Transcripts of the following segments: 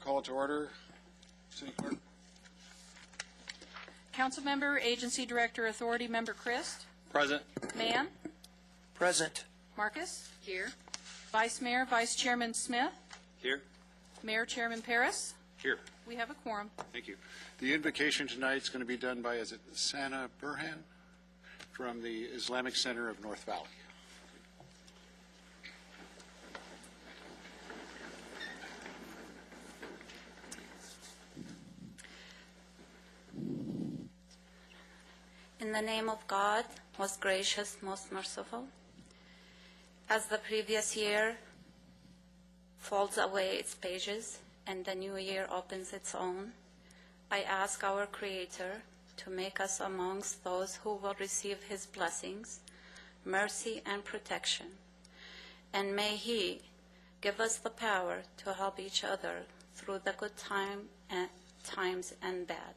Call to order. City Clerk. Council Member, Agency Director, Authority Member Christ. Present. Mann. Present. Marcus. Here. Vice Mayor, Vice Chairman Smith. Here. Mayor Chairman Paris. Here. We have a quorum. Thank you. The invocation tonight is going to be done by, is it Sana Burhan from the Islamic Center of North Valley. In the name of God, most gracious, most merciful, as the previous year folds away its pages and the new year opens its own, I ask our Creator to make us amongst those who will receive His blessings, mercy, and protection. And may He give us the power to help each other through the good times and bad.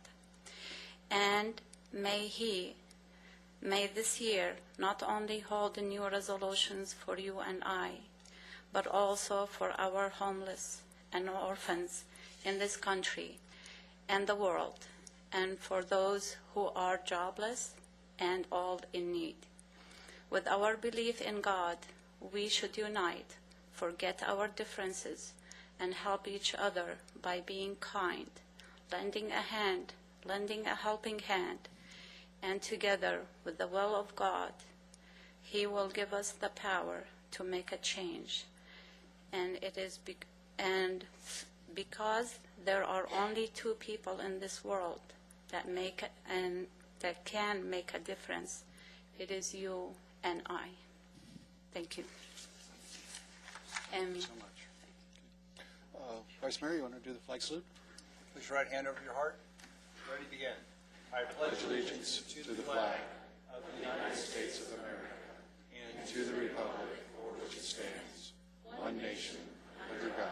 And may this year not only hold new resolutions for you and I, but also for our homeless and orphans in this country and the world, and for those who are jobless and all in need. With our belief in God, we should unite, forget our differences, and help each other by being kind, lending a helping hand, and together with the will of God, He will give us the power to make a change. And because there are only two people in this world that can make a difference, it is you and I. Thank you. Thank you so much. Vice Mayor, you want to do the flag salute? Place your right hand over your heart. Ready, begin. I Pledge allegiance to the flag of the United States of America and to the republic for which it stands, one nation, under God,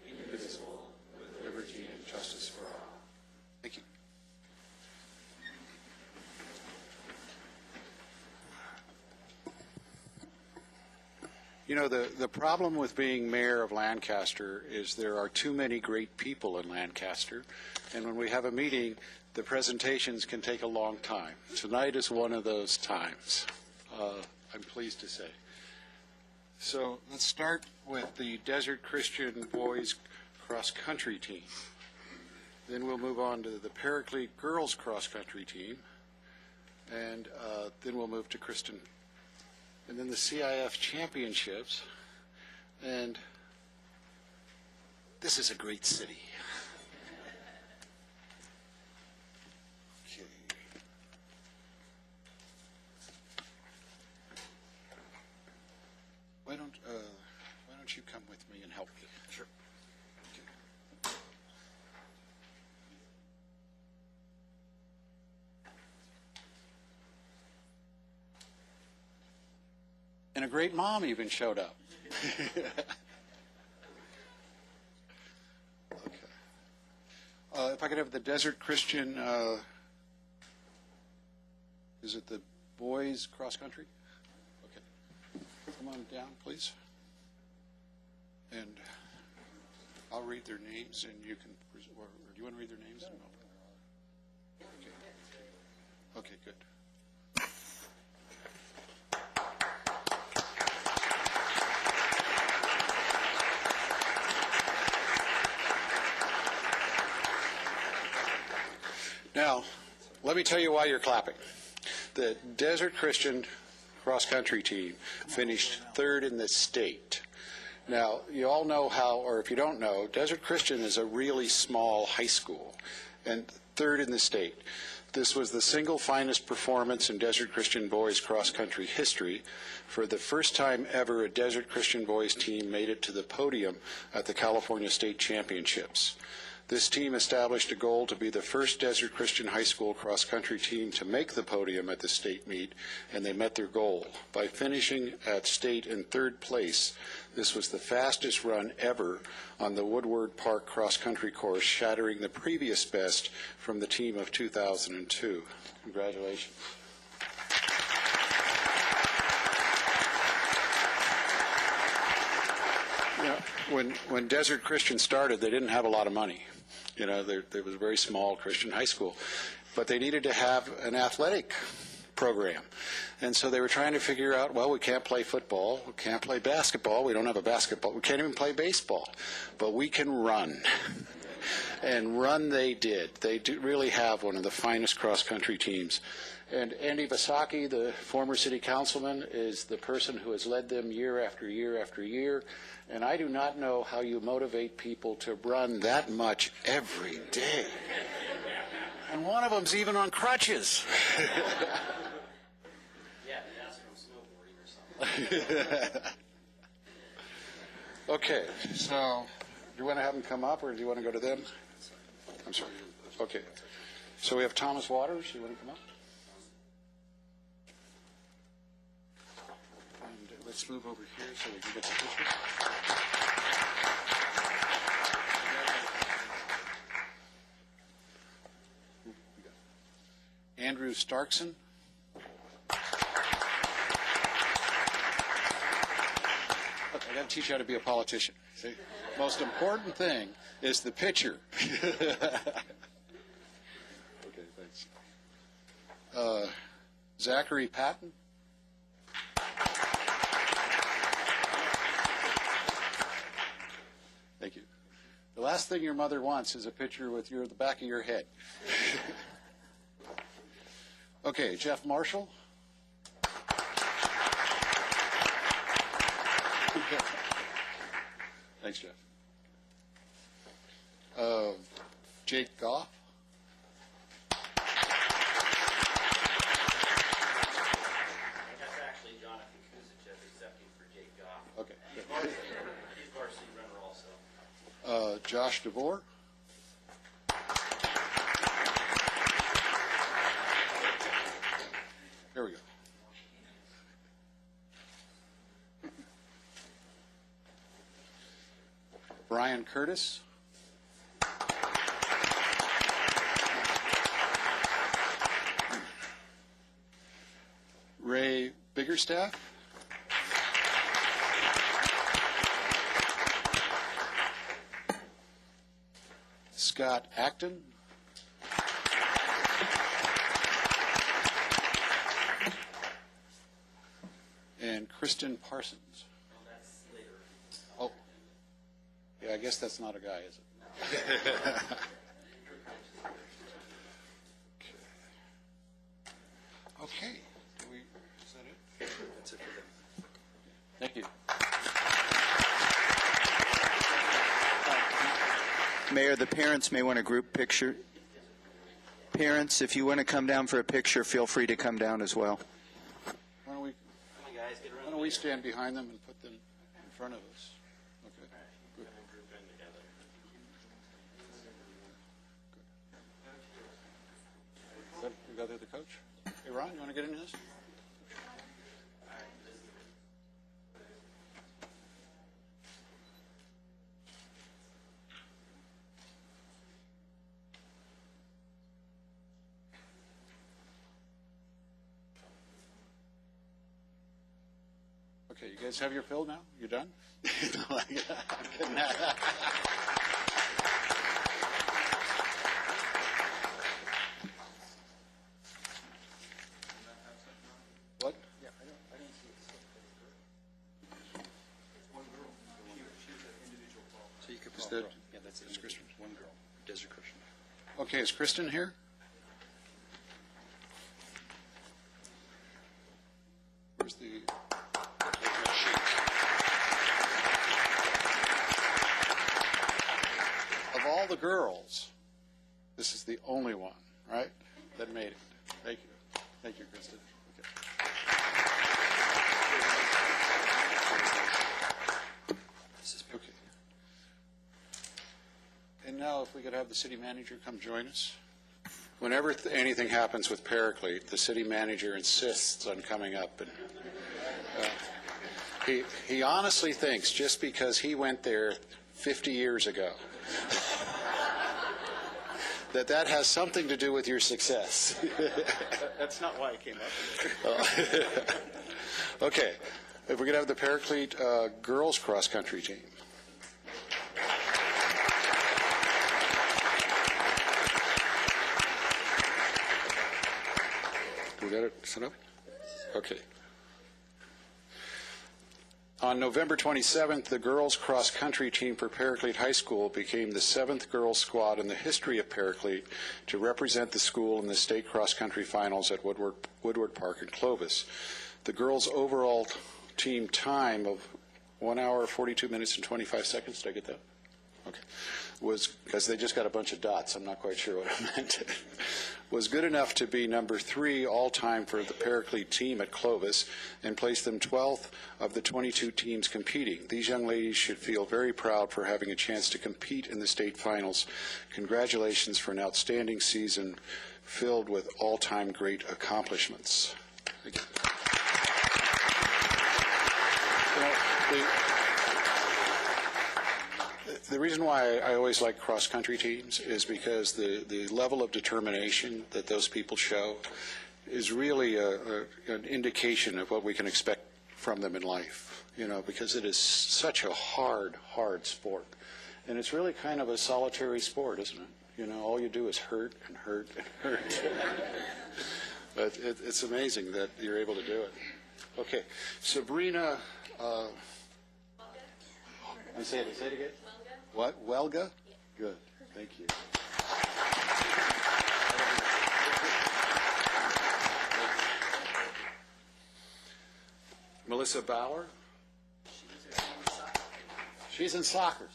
indivisible, with liberty and justice for all. Thank you. You know, the problem with being mayor of Lancaster is there are too many great people in Lancaster, and when we have a meeting, the presentations can take a long time. Tonight is one of those times, I'm pleased to say. So let's start with the Desert Christian Boys Cross Country Team. Then we'll move on to the Paraclete Girls Cross Country Team, and then we'll move to Kristen. And then the CIF Championships, and this is a great city. Okay. Why don't you come with me and help me? Sure. Okay. And a great mom even showed up. Okay. If I could have the Desert Christian, is it the boys cross country? Okay. Come on down, please. And I'll read their names, and you can, or do you want to read their names? Okay. Okay, good. Now, let me tell you why you're clapping. The Desert Christian cross-country team finished third in the state. Now, you all know how, or if you don't know, Desert Christian is a really small high school, and third in the state. This was the single finest performance in Desert Christian boys cross-country history. For the first time ever, a Desert Christian boys team made it to the podium at the California State Championships. This team established a goal to be the first Desert Christian high school cross-country team to make the podium at the state meet, and they met their goal. By finishing at state in third place, this was the fastest run ever on the Woodward Park cross-country course, shattering the previous best from the team of 2002. Congratulations. when Desert Christian started, they didn't have a lot of money. You know, there was a very small Christian high school, but they needed to have an athletic program. And so they were trying to figure out, well, we can't play football, we can't play basketball, we don't have a basketball, we can't even play baseball, but we can run. And run they did. They do really have one of the finest cross-country teams. And Andy Vasaki, the former city councilman, is the person who has led them year after year after year. And I do not know how you motivate people to run that much every day. And one of them's even on crutches. Yeah, that's from snowboarding or something. Okay, so do you want to have them come up, or do you want to go to them? I'm sorry. Okay. So we have Thomas Waters. You want to come up? And let's move over here so we can get the picture. Andrew Starkson. Look, I got to teach you how to be a politician. See? Most important thing is the picture. Okay, thanks. Zachary Patton. Thank you. The last thing your mother wants is a picture with the back of your head. Okay, Jeff Marshall. Thanks, Jeff. Jake Goff. That's actually Jonathan Kuzichev accepting for Jake Goff. Okay. He's varsity runner also. Josh DeVore. Here we go. Brian Curtis. Ray Biggerstaff. Scott Acton. And Kristen Parsons. That's later. Oh, yeah, I guess that's not a guy, is it? Okay. Is that it? That's it for them. Thank you. Mayor, the parents may want a group picture. Parents, if you want to come down for a picture, feel free to come down as well. Why don't we, Come on, guys, get around. why don't we stand behind them and put them in front of us? Okay. Good. Group in together. Good. We got the coach. Hey, Ron, you want to get into this? Okay, you guys have your fill now? You done? What? So you could Is probably, that- yeah, that's is Kristen? one girl, Desert Christian. Okay, is Kristen here? Where's the sheet? Of all the girls, this is the only one, right, that made it. Thank you. Thank you, Kristen. Okay. Okay. And now if we could have the city manager come join us. Whenever anything happens with Paraclete, the city manager insists on coming up. And he honestly thinks just because he went there 50 years ago that has something to do with your success. That's not why I came up with Okay, if we could have the Paraclete girls cross-country team. You got it set up? Okay. On November 27th, the girls cross-country team for Paraclete High School became the 7th girls squad in the history of Paraclete to represent the school in the state cross-country finals at Woodward Park in Clovis. The girls' overall team time of 1 hour, 42 minutes, and 25 seconds. Did I get that? Okay. Was, because they just got a bunch of dots, I'm not quite sure what I meant, was good enough to be number 3 all-time for the Paraclete team at Clovis and placed them 12th of the 22 teams competing. These young ladies should feel very proud for having a chance to compete in the state finals. Congratulations for an outstanding season filled with all-time great accomplishments. Thank you. The reason why I always like cross-country teams is because the level of determination that those people show is really an indication of what we can expect from them in life, you know, because it is such a hard sport. And it's really kind of a solitary sport, isn't it? You know, all you do is hurt and hurt and hurt. But it's amazing that you're able to do it. Okay, Sabrina... Say it again. What? Welga? Good. Thank you. Melissa Bauer? She's in soccer.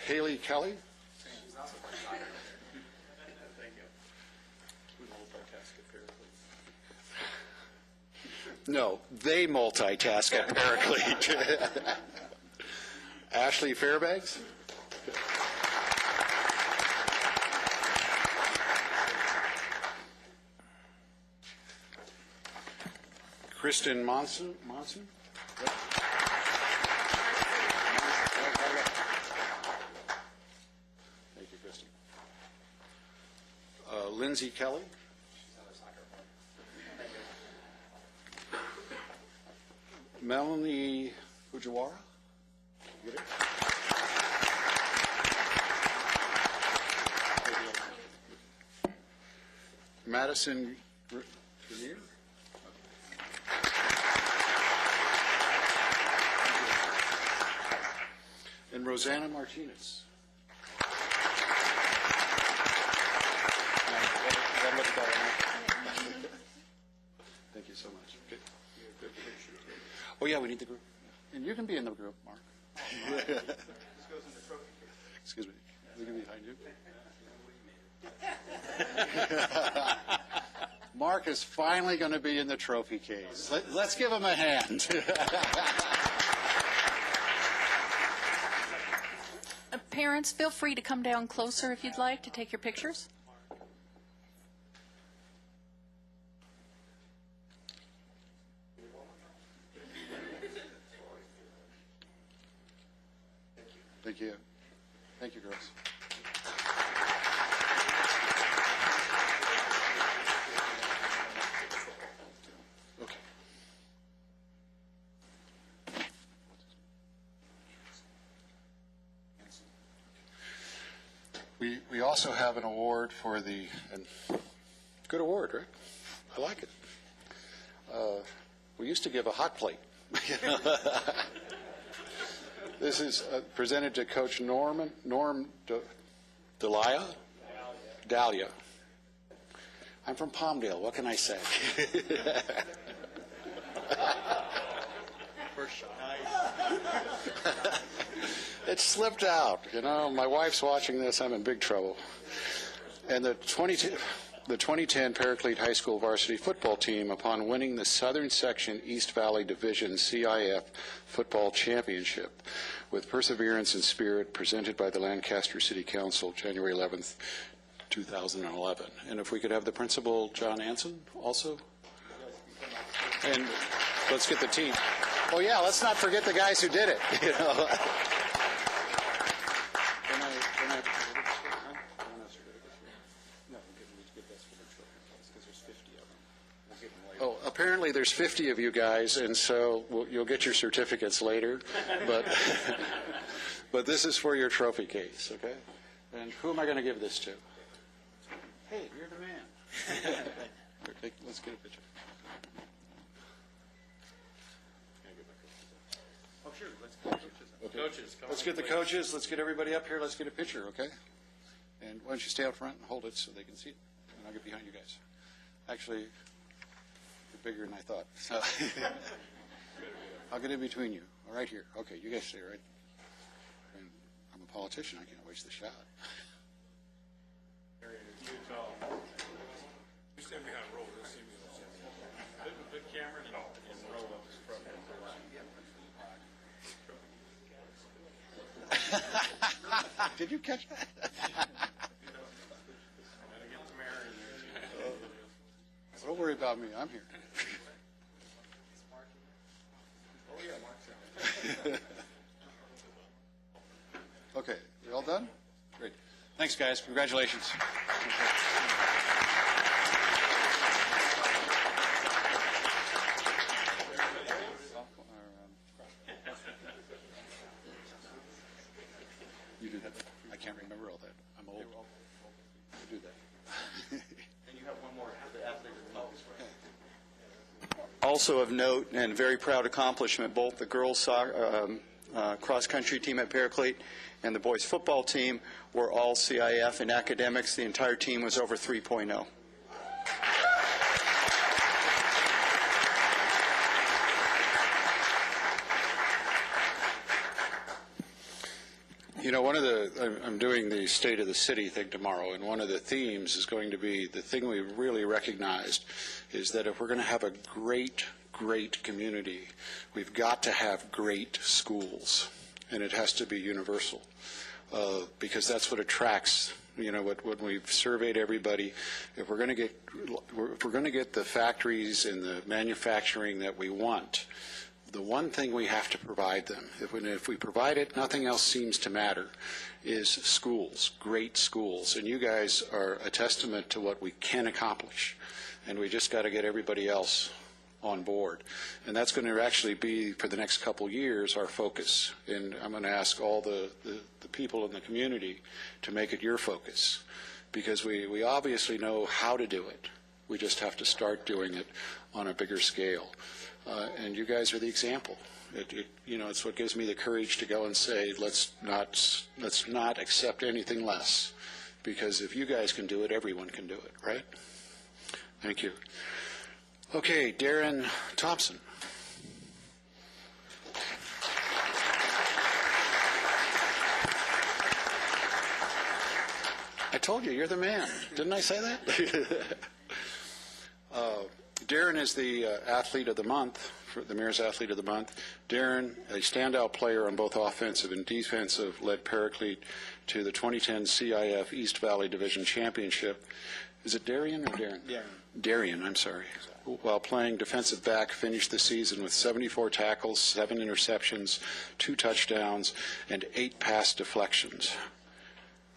Haley Kelly? No, they multitask at Paraclete. Ashley Fairbanks? Kristen Monson? Thank you, Kristen. Lindsay Kelly? Melanie Fujiwara? Get it? Madison Grenier? And Rosanna Martinez. Thank you so much. Okay. Oh, yeah, we need the group. And you can be in the group, Mark. Excuse me. We can be behind you. Mark is finally going to be in the trophy case. Let's give him a hand. Parents, feel free to come down closer if you'd like to take your pictures. Thank you. Thank you, girls. Okay. We also have an award for the good award, right? I like it. We used to give a hot plate. This is presented to Coach Norm Dahlia. I'm from Palmdale. What can I say? First shot. It slipped out. You know, my wife's watching this. I'm in big trouble. And the 2010 Paraclete High School varsity football team, upon winning the Southern Section East Valley Division CIF Football Championship with perseverance and spirit, presented by the Lancaster City Council, January 11th, 2011. And if we could have the principal, John Anson, also. And let's get the team. Oh, yeah, let's not forget the guys who did it, you know. Oh, apparently there's 50 of you guys, and so you'll get your certificates later. But this is for your trophy case, okay? And who am I going to give this to? Hey, you're the man. Here, let's get a picture. Oh, sure. Let's get the coaches. Coaches, come Let's on, get the please. coaches. Let's get everybody up here. Let's get a picture, okay? And why don't you stay out front and hold it so they can see it, and I'll get behind you guys. Actually, you're bigger than I thought. So I'll get in between you. Right here. Okay, you guys stay right. And I'm a politician. I can't waste the shot. You stand behind roll. They'll see me. Put camera and roll up this front. Did you catch that? Gotta get the mayor in there. Don't worry about me. I'm here. Okay, we all done? Great. Thanks, guys. Congratulations. You do that. I can't remember all that. I'm old. You do that. And you have one more. The athlete of the month. Also of note and very proud accomplishment, both the girls cross-country team at Paraclete and the boys football team were all CIF in academics. The entire team was over 3.0. You know, I'm doing the State of the City thing tomorrow, and one of the themes is going to be, the thing we really recognized is that if we're going to have a great, great community, we've got to have great schools, and it has to be universal, because that's what attracts, you know, when we've surveyed everybody, if we're going to get the factories and the manufacturing that we want, the one thing we have to provide them, if we provide it, nothing else seems to matter, is schools, great schools. And you guys are a testament to what we can accomplish. And we just got to get everybody else on board. And that's going to actually be, for the next couple years, our focus. And I'm going to ask all the people in the community to make it your focus. Because we obviously know how to do it. We just have to start doing it on a bigger scale. And you guys are the example. You know, it's what gives me the courage to go and say, let's not accept anything less. Because if you guys can do it, everyone can do it, right? Thank you. Okay, Darren Thompson. I told you, you're the man. Didn't I say that? Darren is the athlete of the month, for the Mayor's Athlete of the Month. Darren, a standout player on both offensive and defensive, led Paraclete to the 2010 CIF East Valley Division Championship. Is it Darian or Darren? Darian, I'm sorry. While playing defensive back, finished the season with 74 tackles, 7 interceptions, 2 touchdowns, and 8 pass deflections.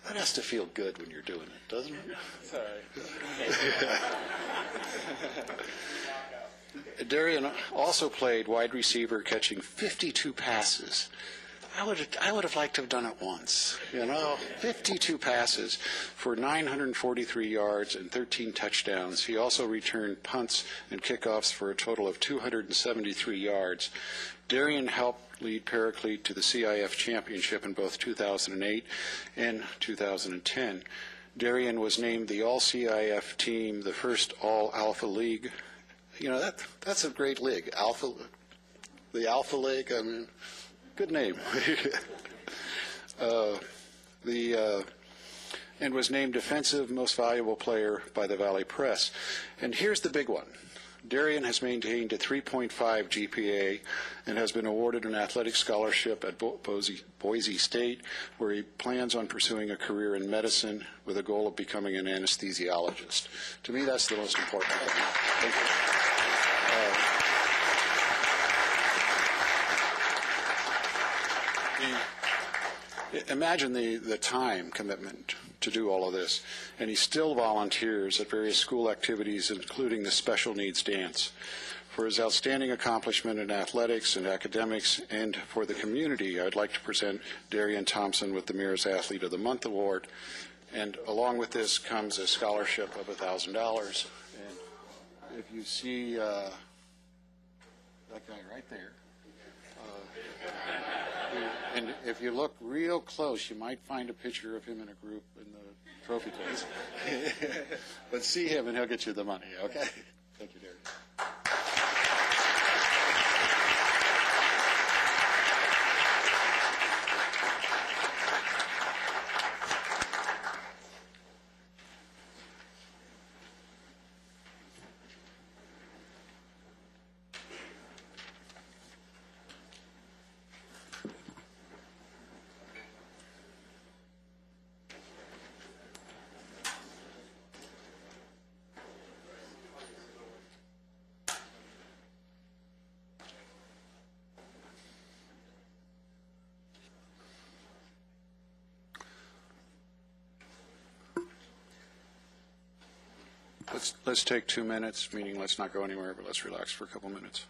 That has to feel good when you're doing it, doesn't it? Sorry. Darian also played wide receiver, catching 52 passes. I would have liked to have done it once, you know, 52 passes for 943 yards and 13 touchdowns. He also returned punts and kickoffs for a total of 273 yards. Darian helped lead Paraclete to the CIF championship in both 2008 and 2010. Darian was named the All-CIF team, the first All-Alpha League. You know, that's a great league, the Alpha League. I mean, good name. And was named Defensive Most Valuable Player by the Valley Press. And here's the big one. Darian has maintained a 3.5 GPA and has been awarded an athletic scholarship at Boise State, where he plans on pursuing a career in medicine with a goal of becoming an anesthesiologist. To me, that's the most important thing. Thank you. Imagine the time commitment to do all of this, and he still volunteers at various school activities, including the special needs dance. For his outstanding accomplishment in athletics and academics, and for the community, I'd like to present Darian Thompson with the Mayor's Athlete of the Month Award. And along with this comes a scholarship of $1,000. And if you see that guy right there, and if you look real close, you might find a picture of him in a group in the trophy case. But see him and he'll get you the money, okay? Thank you, Derek. Let's take 2 minutes, meaning let's not go anywhere, but let's relax for a couple minutes.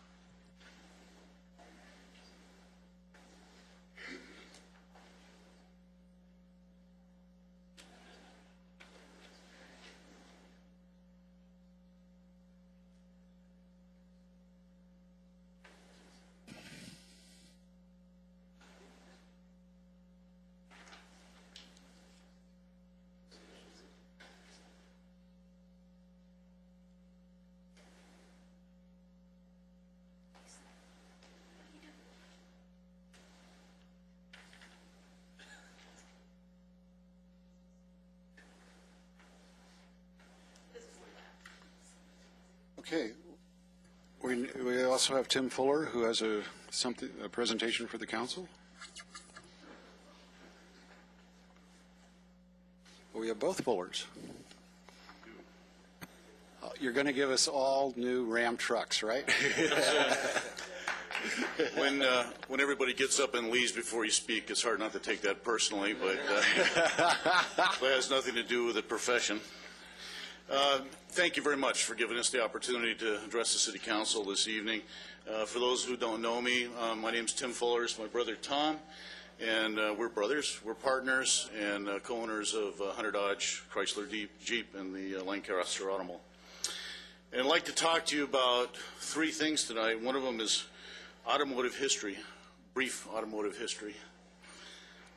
Okay. We also have Tim Fuller, who has a presentation for the council. We have both Fullers. You're going to give us all new Ram trucks, right? When everybody gets up and leaves before you speak, it's hard not to take that personally, but it has nothing to do with the profession. Thank you very much for giving us the opportunity to address the City Council this evening. For those who don't know me, my name is Tim Fuller. It's my brother Tom, and we're brothers. We're partners and co-owners of Hunter Dodge Chrysler Jeep and the Lancaster Automobile. And I'd like to talk to you about 3 things tonight. One of them is automotive history, brief automotive history,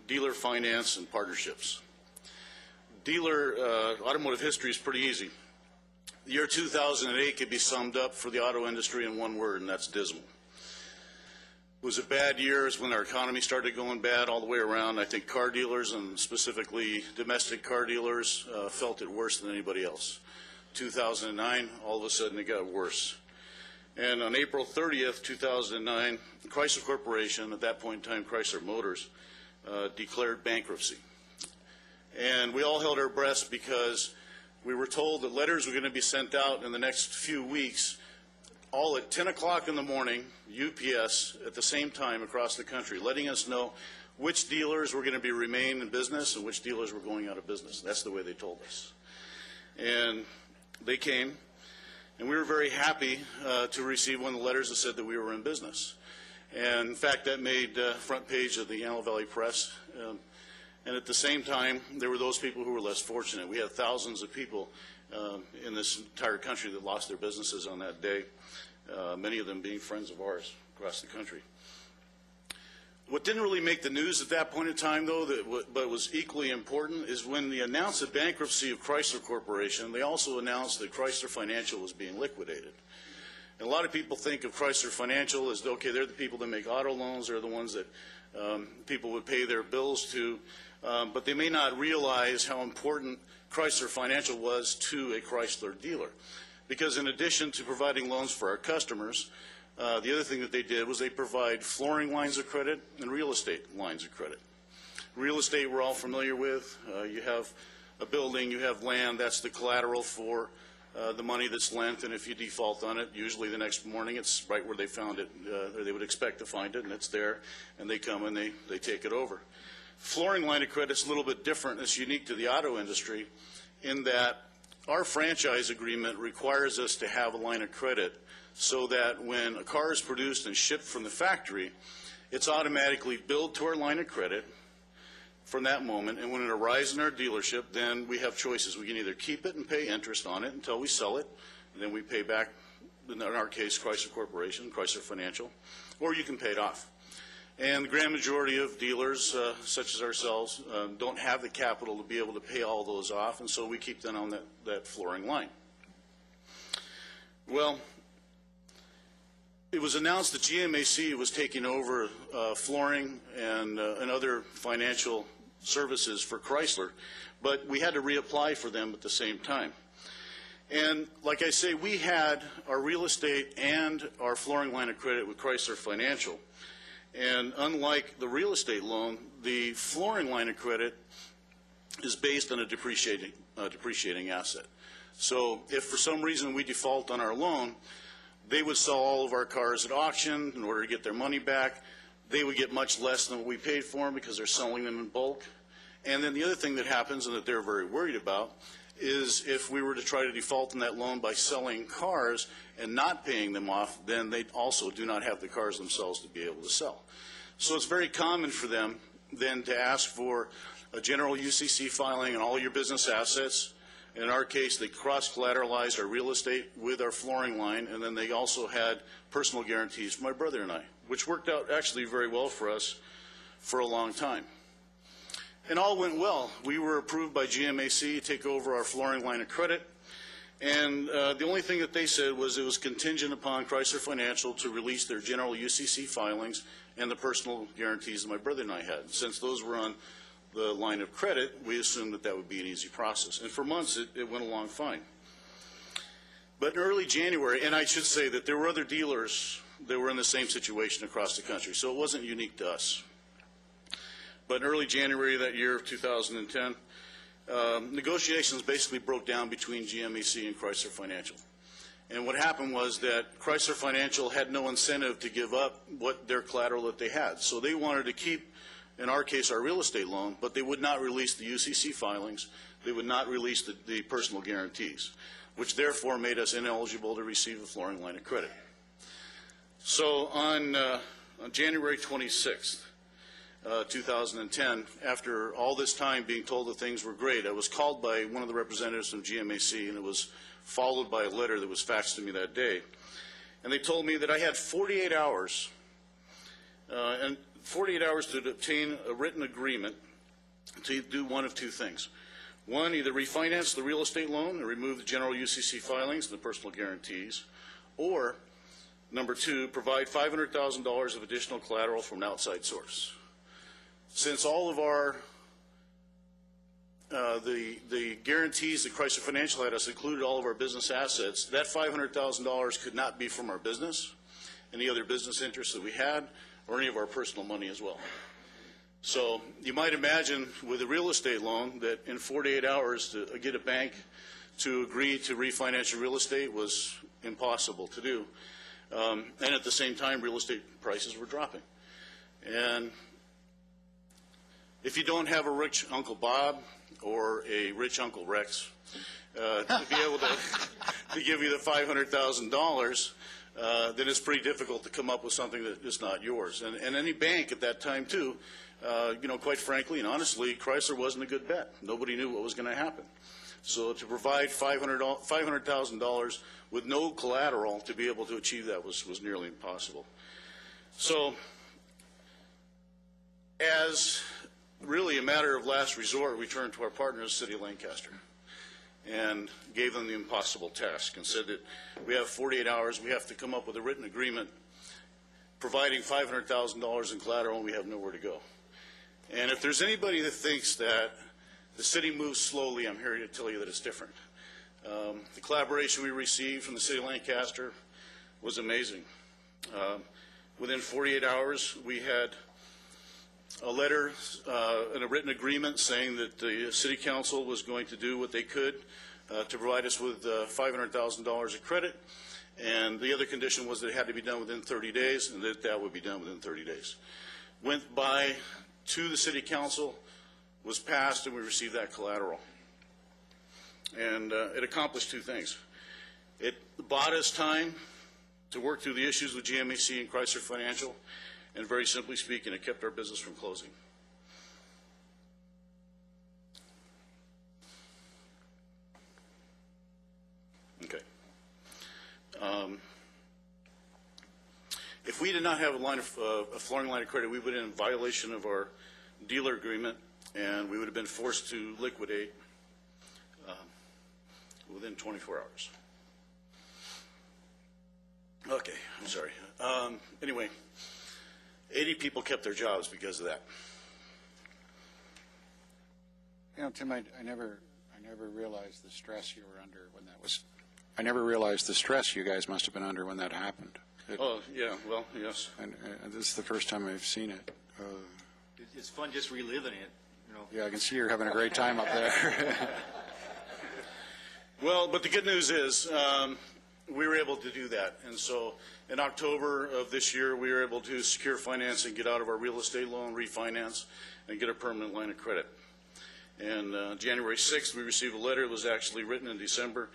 dealer finance, and partnerships. Dealer automotive history is pretty easy. The year 2008 could be summed up for the auto industry in one word, and that's dismal. It was a bad year. It's when our economy started going bad all the way around. I think car dealers, and specifically domestic car dealers, felt it worse than anybody else. 2009, all of a sudden it got worse. And on April 30th, 2009, Chrysler Corporation, at that point in time Chrysler Motors, declared bankruptcy. And we all held our breaths because we were told that letters were going to be sent out in the next few weeks, all at 10 o'clock in the morning, UPS, at the same time across the country, letting us know which dealers were going to be remain in business and which dealers were going out of business. That's the way they told us. And they came, and we were very happy to receive one of the letters that said that we were in business. And in fact, that made front page of the Antelope Valley Press. And at the same time, there were those people who were less fortunate. We had thousands of people in this entire country that lost their businesses on that day, many of them being friends of ours across the country. What didn't really make the news at that point in time, though, but was equally important, is when they announced the bankruptcy of Chrysler Corporation, they also announced that Chrysler Financial was being liquidated. And a lot of people think of Chrysler Financial as, okay, they're the people that make auto loans, they're the ones that people would pay their bills to, but they may not realize how important Chrysler Financial was to a Chrysler dealer. Because in addition to providing loans for our customers, the other thing that they did was they provide flooring lines of credit and real estate lines of credit. Real estate we're all familiar with. You have a building, you have land, that's the collateral for the money that's lent, and if you default on it, usually the next morning it's right where they found it, or they would expect to find it, and it's there, and they come and they take it over. Flooring line of credit is a little bit different. It's unique to the auto industry in that our franchise agreement requires us to have a line of credit so that when a car is produced and shipped from the factory, it's automatically billed to our line of credit, from that moment. And when it arrives in our dealership, then we have choices. We can either keep it and pay interest on it until we sell it, and then we pay back, in our case, Chrysler Corporation, Chrysler Financial, or you can pay it off. And the grand majority of dealers, such as ourselves, don't have the capital to be able to pay all those off, and so we keep them on that flooring line. Well, it was announced that GMAC was taking over flooring and other financial services for Chrysler, but we had to reapply for them at the same time. And like I say, we had our real estate and our flooring line of credit with Chrysler Financial. And unlike the real estate loan, the flooring line of credit is based on a depreciating asset. So if for some reason we default on our loan, they would sell all of our cars at auction in order to get their money back. They would get much less than what we paid for them because they're selling them in bulk. And then the other thing that happens, and that they're very worried about, is if we were to try to default on that loan by selling cars and not paying them off, then they also do not have the cars themselves to be able to sell. So it's very common for them then to ask for a general UCC filing on all your business assets. In our case, they cross-collateralized our real estate with our flooring line, and then they also had personal guarantees for my brother and I, which worked out actually very well for us for a long time. And all went well. We were approved by GMAC to take over our flooring line of credit. And the only thing that they said was it was contingent upon Chrysler Financial to release their general UCC filings and the personal guarantees that my brother and I had. Since those were on the line of credit, we assumed that that would be an easy process. And for months, it went along fine. But in early January, and I should say that there were other dealers that were in the same situation across the country, so it wasn't unique to us. But in early January of that year of 2010, negotiations basically broke down between GMAC and Chrysler Financial. And what happened was that Chrysler Financial had no incentive to give up what their collateral that they had. So they wanted to keep, in our case, our real estate loan, but they would not release the UCC filings. They would not release the personal guarantees, which therefore made us ineligible to receive a flooring line of credit. So on January 26th, 2010, after all this time being told that things were great, I was called by one of the representatives from GMAC, and it was followed by a letter that was faxed to me that day. And they told me that I had 48 hours, to obtain a written agreement to do one of two things. One, either refinance the real estate loan and remove the general UCC filings and the personal guarantees, or, number two, provide $500,000 of additional collateral from an outside source. Since all of our the guarantees that Chrysler Financial had us included all of our business assets, that $500,000 could not be from our business, any other business interests that we had, or any of our personal money as well. So you might imagine with a real estate loan that in 48 hours to get a bank to agree to refinance your real estate was impossible to do. And at the same time, real estate prices were dropping. And if you don't have a rich Uncle Bob or a rich Uncle Rex to be able to give you the $500,000, then it's pretty difficult to come up with something that is not yours. And any bank at that time, too, quite frankly and honestly, Chrysler wasn't a good bet. Nobody knew what was going to happen. So to provide $500,000 with no collateral to be able to achieve that was nearly impossible. So as really a matter of last resort, we turned to our partners, City of Lancaster, and gave them the impossible task and said that we have 48 hours, we have to come up with a written agreement providing $500,000 in collateral, and we have nowhere to go. And if there's anybody that thinks that the city moves slowly, I'm here to tell you that it's different. The collaboration we received from the City of Lancaster was amazing. Within 48 hours, we had a letter and a written agreement saying that the City Council was going to do what they could to provide us with $500,000 of credit, and the other condition was that it had to be done within 30 days, and that would be done within 30 days. Went by to the City Council, was passed, and we received that collateral. And it accomplished two things. It bought us time to work through the issues with GMAC and Chrysler Financial, and very simply speaking, it kept our business from closing. If we did not have a flooring line of credit, we would have been in violation of our dealer agreement, and we would have been forced to liquidate within 24 hours. Okay, I'm sorry. Anyway, 80 people kept their jobs because of that. You know, Tim, I never realized the stress you were under when that was. I never realized the stress you guys must have been under when that happened. Oh, yeah, well, yes. And this is the first time I've seen it. It's fun just reliving it, you know. Yeah, I can see you're having a great time up there. Well, but the good news is we were able to do that. And so in October of this year, we were able to secure financing, get out of our real estate loan, refinance, and get a permanent line of credit. And January 6th, we received a letter that was actually written in December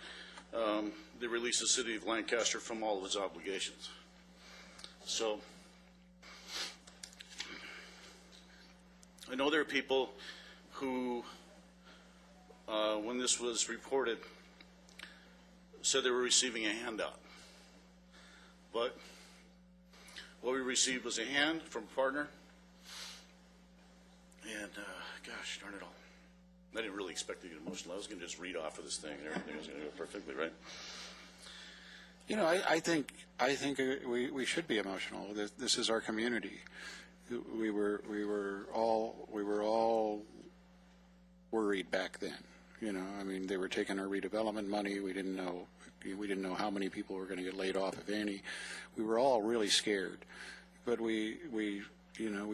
that released the city of Lancaster from all of its obligations. So I know there are people who, when this was reported, said they were receiving a handout. But what we received was a hand from a partner, and gosh darn it all. I didn't really expect to get emotional. I was going to just read off of this thing, and everything was going to go perfectly, right? You know, I think we should be emotional. This is our community. We were all worried back then. You know, I mean, they were taking our redevelopment money. We didn't know how many people were going to get laid off, if any. We were all really scared, but we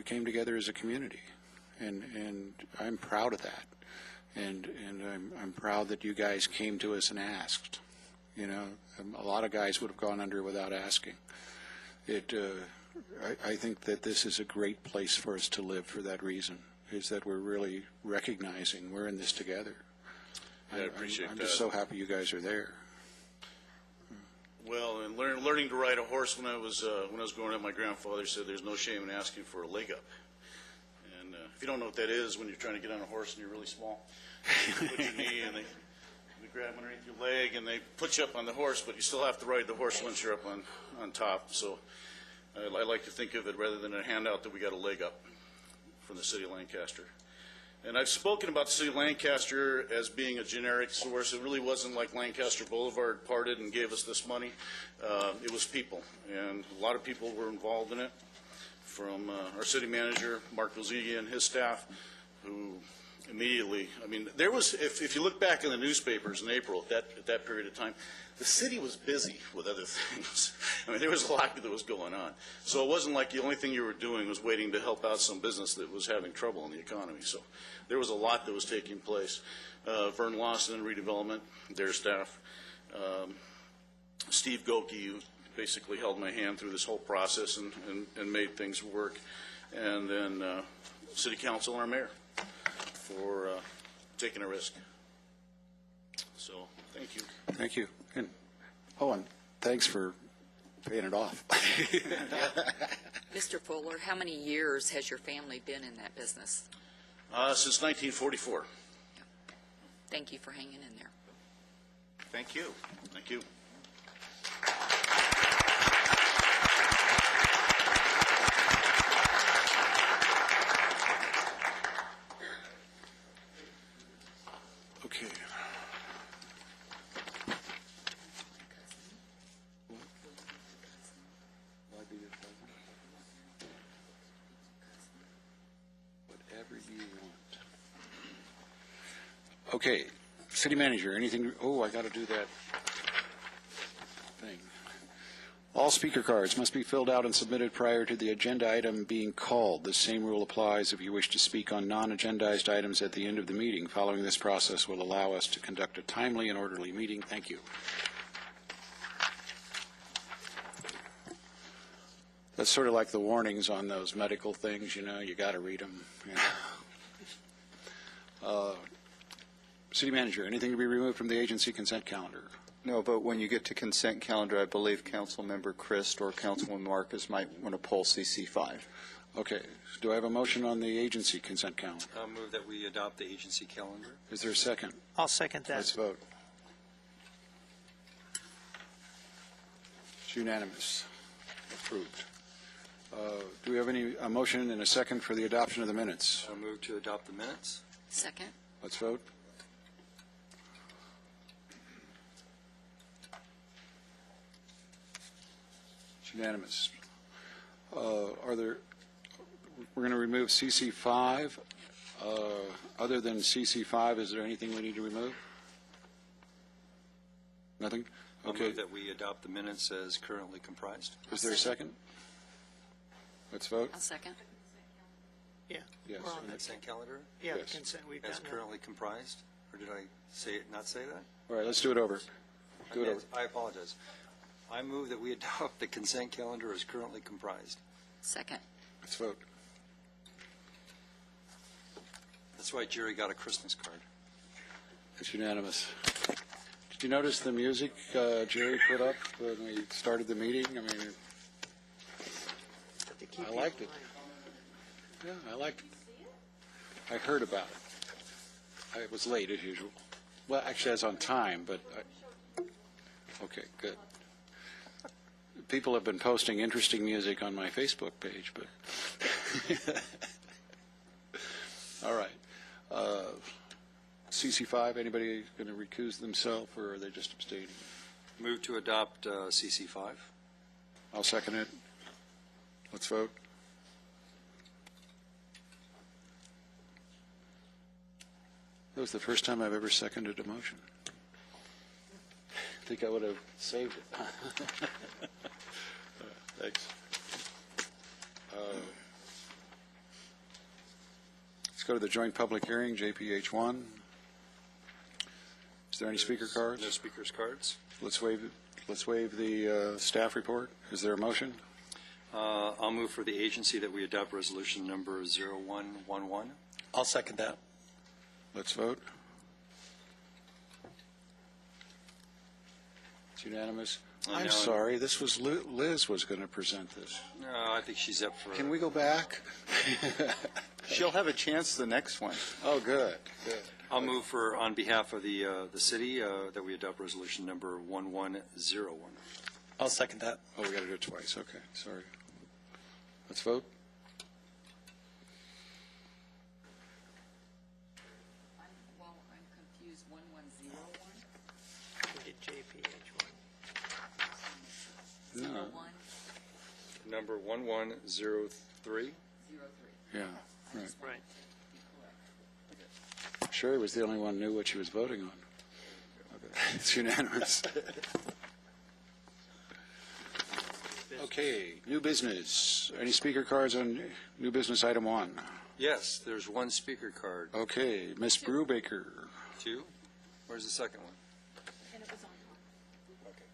came together as a community, and I'm proud of that, and I'm proud that you guys came to us and asked. You know, a lot of guys would have gone under without asking. I think that this is a great place for us to live for that reason, is that we're really recognizing we're in this together. Yeah, I appreciate that. I'm just so happy you guys are there. Well, and learning to ride a horse when I was growing up, my grandfather said there's no shame in asking for a leg up. And if you don't know what that is, when you're trying to get on a horse and you're really small, you put your knee and they grab underneath your leg and they put you up on the horse, but you still have to ride the horse once you're up on top. So I like to think of it rather than a handout that we got a leg up from the city of Lancaster. And I've spoken about the city of Lancaster as being a generic source. It really wasn't like Lancaster Boulevard parted and gave us this money. It was people, and a lot of people were involved in it, from our city manager, Mark Vilzigi, and his staff, who immediately, I mean, there was, if you look back in the newspapers in April at that period of time, the city was busy with other things. I mean, there was a lot that was going on. So it wasn't like the only thing you were doing was waiting to help out some business that was having trouble in the economy. So there was a lot that was taking place. Vern Lawson and Redevelopment, their staff. Steve Goki, who basically held my hand through this whole process and made things work. And then City Council and our mayor for taking a risk. So thank you. Thank you. And thanks for paying it off. Mr. Fuller, how many years has your family been in that business? Since 1944. Thank you for hanging in there. Thank you. Thank you. Okay. Whatever you want. Okay, city manager, anything? Oh, I got to do that thing. All speaker cards must be filled out and submitted prior to the agenda item being called. The same rule applies if you wish to speak on non-agendized items at the end of the meeting. Following this process will allow us to conduct a timely and orderly meeting. Thank you. That's sort of like the warnings on those medical things, you know, you got to read them. Yeah. City manager, anything to be removed from the agency consent calendar? No, but when you get to consent calendar, I believe Councilmember Christ or Councilman Marcus might want to pull CC5. Okay. Do I have a motion on the agency consent calendar? I'll move that we adopt the agency calendar. Is there a second? I'll second that. Let's vote. It's unanimous. Approved. Do we have a motion and a second for the adoption of the minutes? I move to adopt the minutes. Second. Let's vote. It's unanimous. We're going to remove CC5. Other than CC5, is there anything we need to remove? Nothing? I Okay. move that we adopt the minutes as currently comprised. Is there a second? Let's vote. I'll second. Yeah. Yes. We're on Consent calendar Yeah, Yes. consent, we've as done that. currently comprised? Or did I not say that? All right, let's do it over. Do it over. I apologize. I move that we adopt the consent calendar as currently comprised. Second. Let's vote. That's why Jerry got a Christmas card. It's unanimous. Did you notice the music Jerry put up when we started the meeting? I mean, I liked it. Yeah, I liked it. I heard about it. I was late as usual. Well, actually, I was on time, but okay, good. People have been posting interesting music on my Facebook page, but all right. CC5, anybody going to recuse themselves, or are they just abstaining? Move to adopt CC5. I'll second it. Let's vote. That was the first time I've ever seconded a motion. I think I would have saved it. Thanks. Let's go to the joint public hearing, JPH1. Is there any speaker cards? No speakers cards. Let's waive the staff report. Is there a motion? I'll move for the agency that we adopt resolution number 0111. I'll second that. Let's vote. It's unanimous. I'm sorry, this was Liz was going to present this. No, I think she's up for. Can we go back? She'll have a chance the next one. Oh, good, good. I'll move for, on behalf of the city, that we adopt resolution number 1101. I'll second that. Oh, we got to do it twice. Okay, sorry. Let's vote. Well, I'm confused. 1101? We did JPH1. No. 01? Number 1103. 03. Yeah, right. Right. Sherry was the only one who knew what she was voting on. Okay. It's unanimous. Okay, new business. Any speaker cards on new business item 1? Yes, there's one speaker card. Okay, Ms. Brubaker. 2. Where's the second one? And it was on. Okay.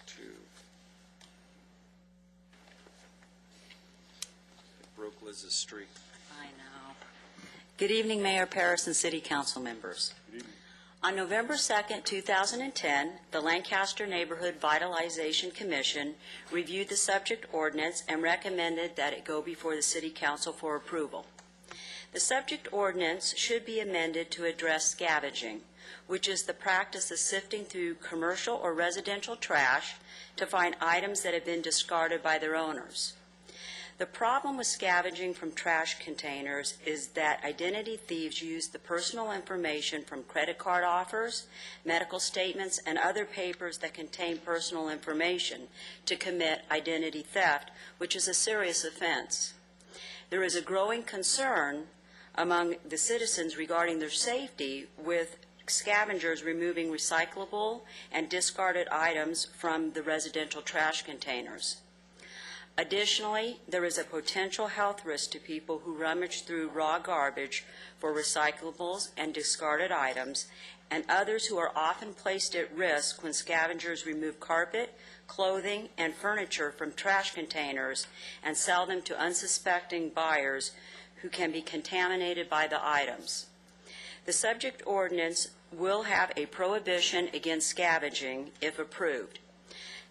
2. It broke Liz's streak. I know. Good evening, Mayor Paris and City Council members. On November 2nd, 2010, the Lancaster Neighborhood Vitalization Commission reviewed the subject ordinance and recommended that it go before the City Council for approval. The subject ordinance should be amended to address scavenging, which is the practice of sifting through commercial or residential trash to find items that have been discarded by their owners. The problem with scavenging from trash containers is that identity thieves use the personal information from credit card offers, medical statements, and other papers that contain personal information to commit identity theft, which is a serious offense. There is a growing concern among the citizens regarding their safety with scavengers removing recyclable and discarded items from the residential trash containers. Additionally, there is a potential health risk to people who rummage through raw garbage for recyclables and discarded items, and others who are often placed at risk when scavengers remove carpet, clothing, and furniture from trash containers and sell them to unsuspecting buyers who can be contaminated by the items. The subject ordinance will have a prohibition against scavenging if approved.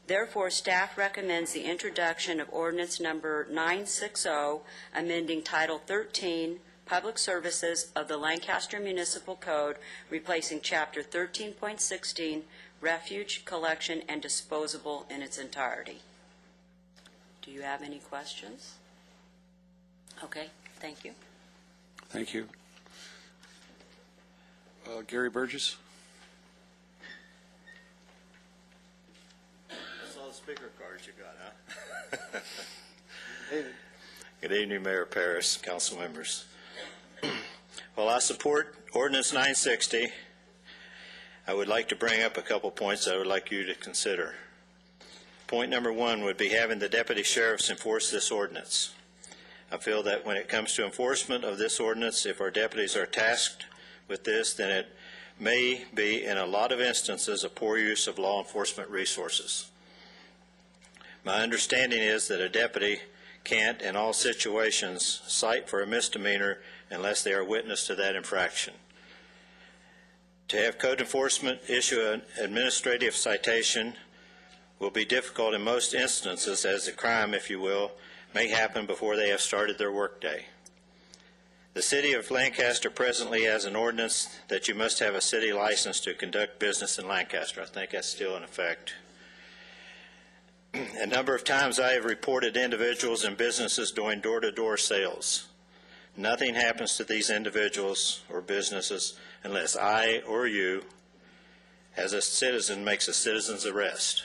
Therefore, staff recommends the introduction of ordinance number 960, amending Title 13, Public Services of the Lancaster Municipal Code, replacing Chapter 13.16, refuge collection and disposal in its entirety. Do you have any questions? Okay, thank you. Thank you. Gary Burgess? That's all the speaker cards you got, huh? Good evening, Mayor Paris, council members. While I support Ordinance 960, I would like to bring up a couple points I would like you to consider. Point number one would be having the deputy sheriffs enforce this ordinance. I feel that when it comes to enforcement of this ordinance, if our deputies are tasked with this, then it may be, in a lot of instances, a poor use of law enforcement resources. My understanding is that a deputy can't, in all situations, cite for a misdemeanor unless they are witness to that infraction. To have code enforcement issue an administrative citation will be difficult in most instances, as the crime, if you will, may happen before they have started their workday. The City of Lancaster presently has an ordinance that you must have a city license to conduct business in Lancaster. I think that's still in effect. A number of times I have reported individuals and businesses doing door-to-door sales. Nothing happens to these individuals or businesses unless I or you, as a citizen, makes a citizen's arrest,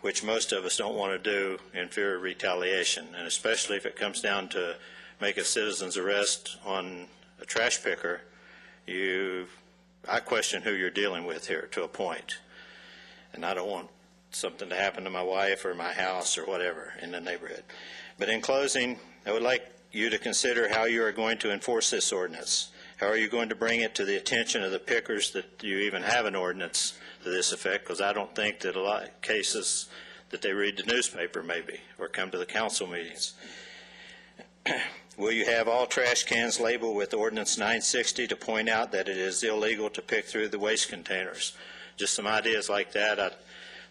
which most of us don't want to do in fear of retaliation, and especially if it comes down to make a citizen's arrest on a trash picker, I question who you're dealing with here to a point. And I don't want something to happen to my wife or my house or whatever in the neighborhood. But in closing, I would like you to consider how you are going to enforce this ordinance. How are you going to bring it to the attention of the pickers that you even have an ordinance to this effect? Because I don't think that a lot of cases that they read the newspaper maybe or come to the council meetings. Will you have all trash cans labeled with Ordinance 960 to point out that it is illegal to pick through the waste containers? Just some ideas like that.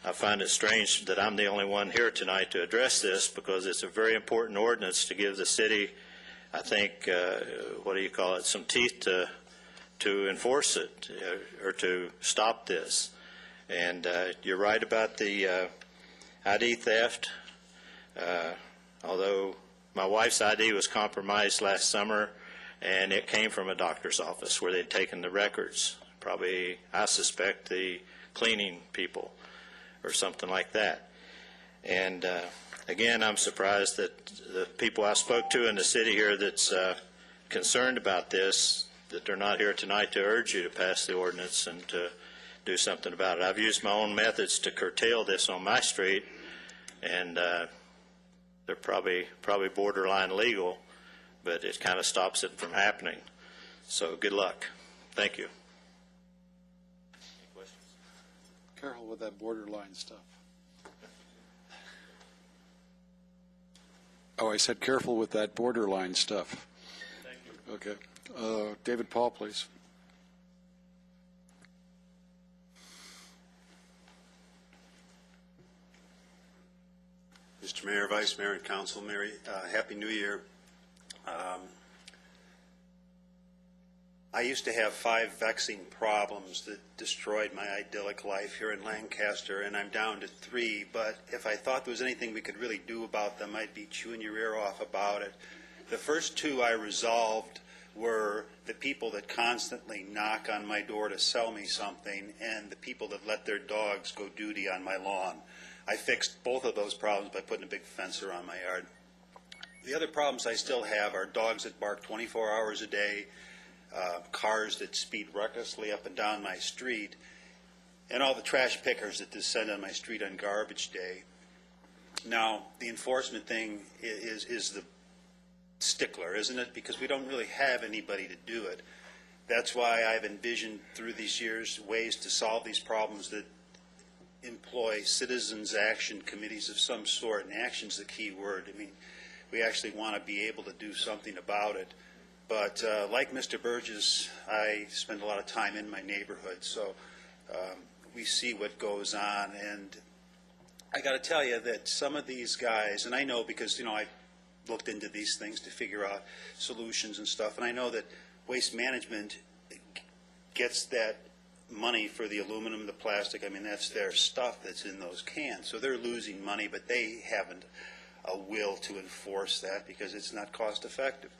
I find it strange that I'm the only one here tonight to address this, because it's a very important ordinance to give the city, I think, some teeth to enforce it or to stop this. And you're right about the ID theft. Although my wife's ID was compromised last summer, and it came from a doctor's office where they'd taken the records. Probably, I suspect, the cleaning people or something like that. And again, I'm surprised that the people I spoke to in the city here that's concerned about this, that they're not here tonight to urge you to pass the ordinance and to do something about it. I've used my own methods to curtail this on my street, and they're probably borderline legal, but it kind of stops it from happening. So good luck. Thank you. Any questions? Careful with that borderline stuff. Oh, I said careful with that borderline stuff. Thank you. Okay. David Paul, please. Mr. Mayor, Vice Mayor, and Council, Mary, Happy New Year. I used to have 5 vexing problems that destroyed my idyllic life here in Lancaster, and I'm down to 3, but if I thought there was anything we could really do about them, I'd be chewing your ear off about it. The first 2 I resolved were the people that constantly knock on my door to sell me something, and the people that let their dogs go duty on my lawn. I fixed both of those problems by putting a big fence around my yard. The other problems I still have are dogs that bark 24 hours a day, cars that speed recklessly up and down my street, and all the trash pickers that descend on my street on garbage day. Now, the enforcement thing is the stickler, isn't it? Because we don't really have anybody to do it. That's why I've envisioned through these years ways to solve these problems that employ citizens' action committees of some sort, and action's the key word. I mean, we actually want to be able to do something about it. But like Mr. Burgess, I spend a lot of time in my neighborhood, so we see what goes on. And I got to tell you that some of these guys, and I know because, I looked into these things to figure out solutions and stuff, and I know that Waste Management gets that money for the aluminum, the plastic. I mean, that's their stuff that's in those cans. So they're losing money, but they haven't a will to enforce that because it's not cost effective.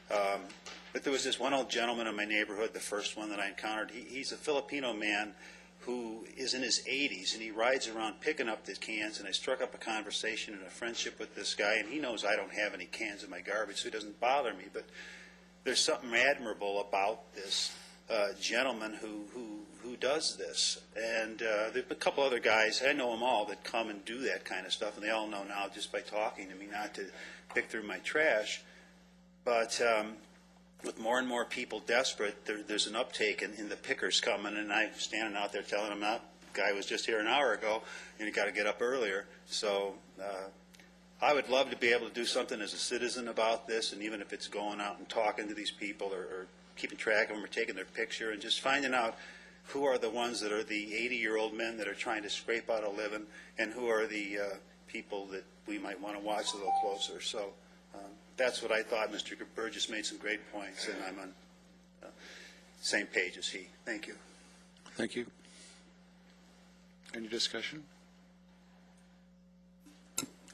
But there was this one old gentleman in my neighborhood, the first one that I encountered. He's a Filipino man who is in his 80s, and he rides around picking up the cans, and I struck up a conversation and a friendship with this guy, and he knows I don't have any cans in my garbage, so it doesn't bother me. But there's something admirable about this gentleman who does this. And there are a couple other guys, I know them all, that come and do that kind of stuff, and they all know now just by talking to me not to pick through my trash. But with more and more people desperate, there's an uptake in the pickers coming, and I'm standing out there telling them that guy was just here an hour ago, and you got to get up earlier. So I would love to be able to do something as a citizen about this, and even if it's going out and talking to these people or keeping track of them or taking their picture and just finding out who are the ones that are the 80-year-old men that are trying to scrape out a living and who are the people that we might want to watch a little closer. So that's what I thought. Mr. Burgess made some great points, and I'm on the same page as he. Thank you. Thank you. Any discussion?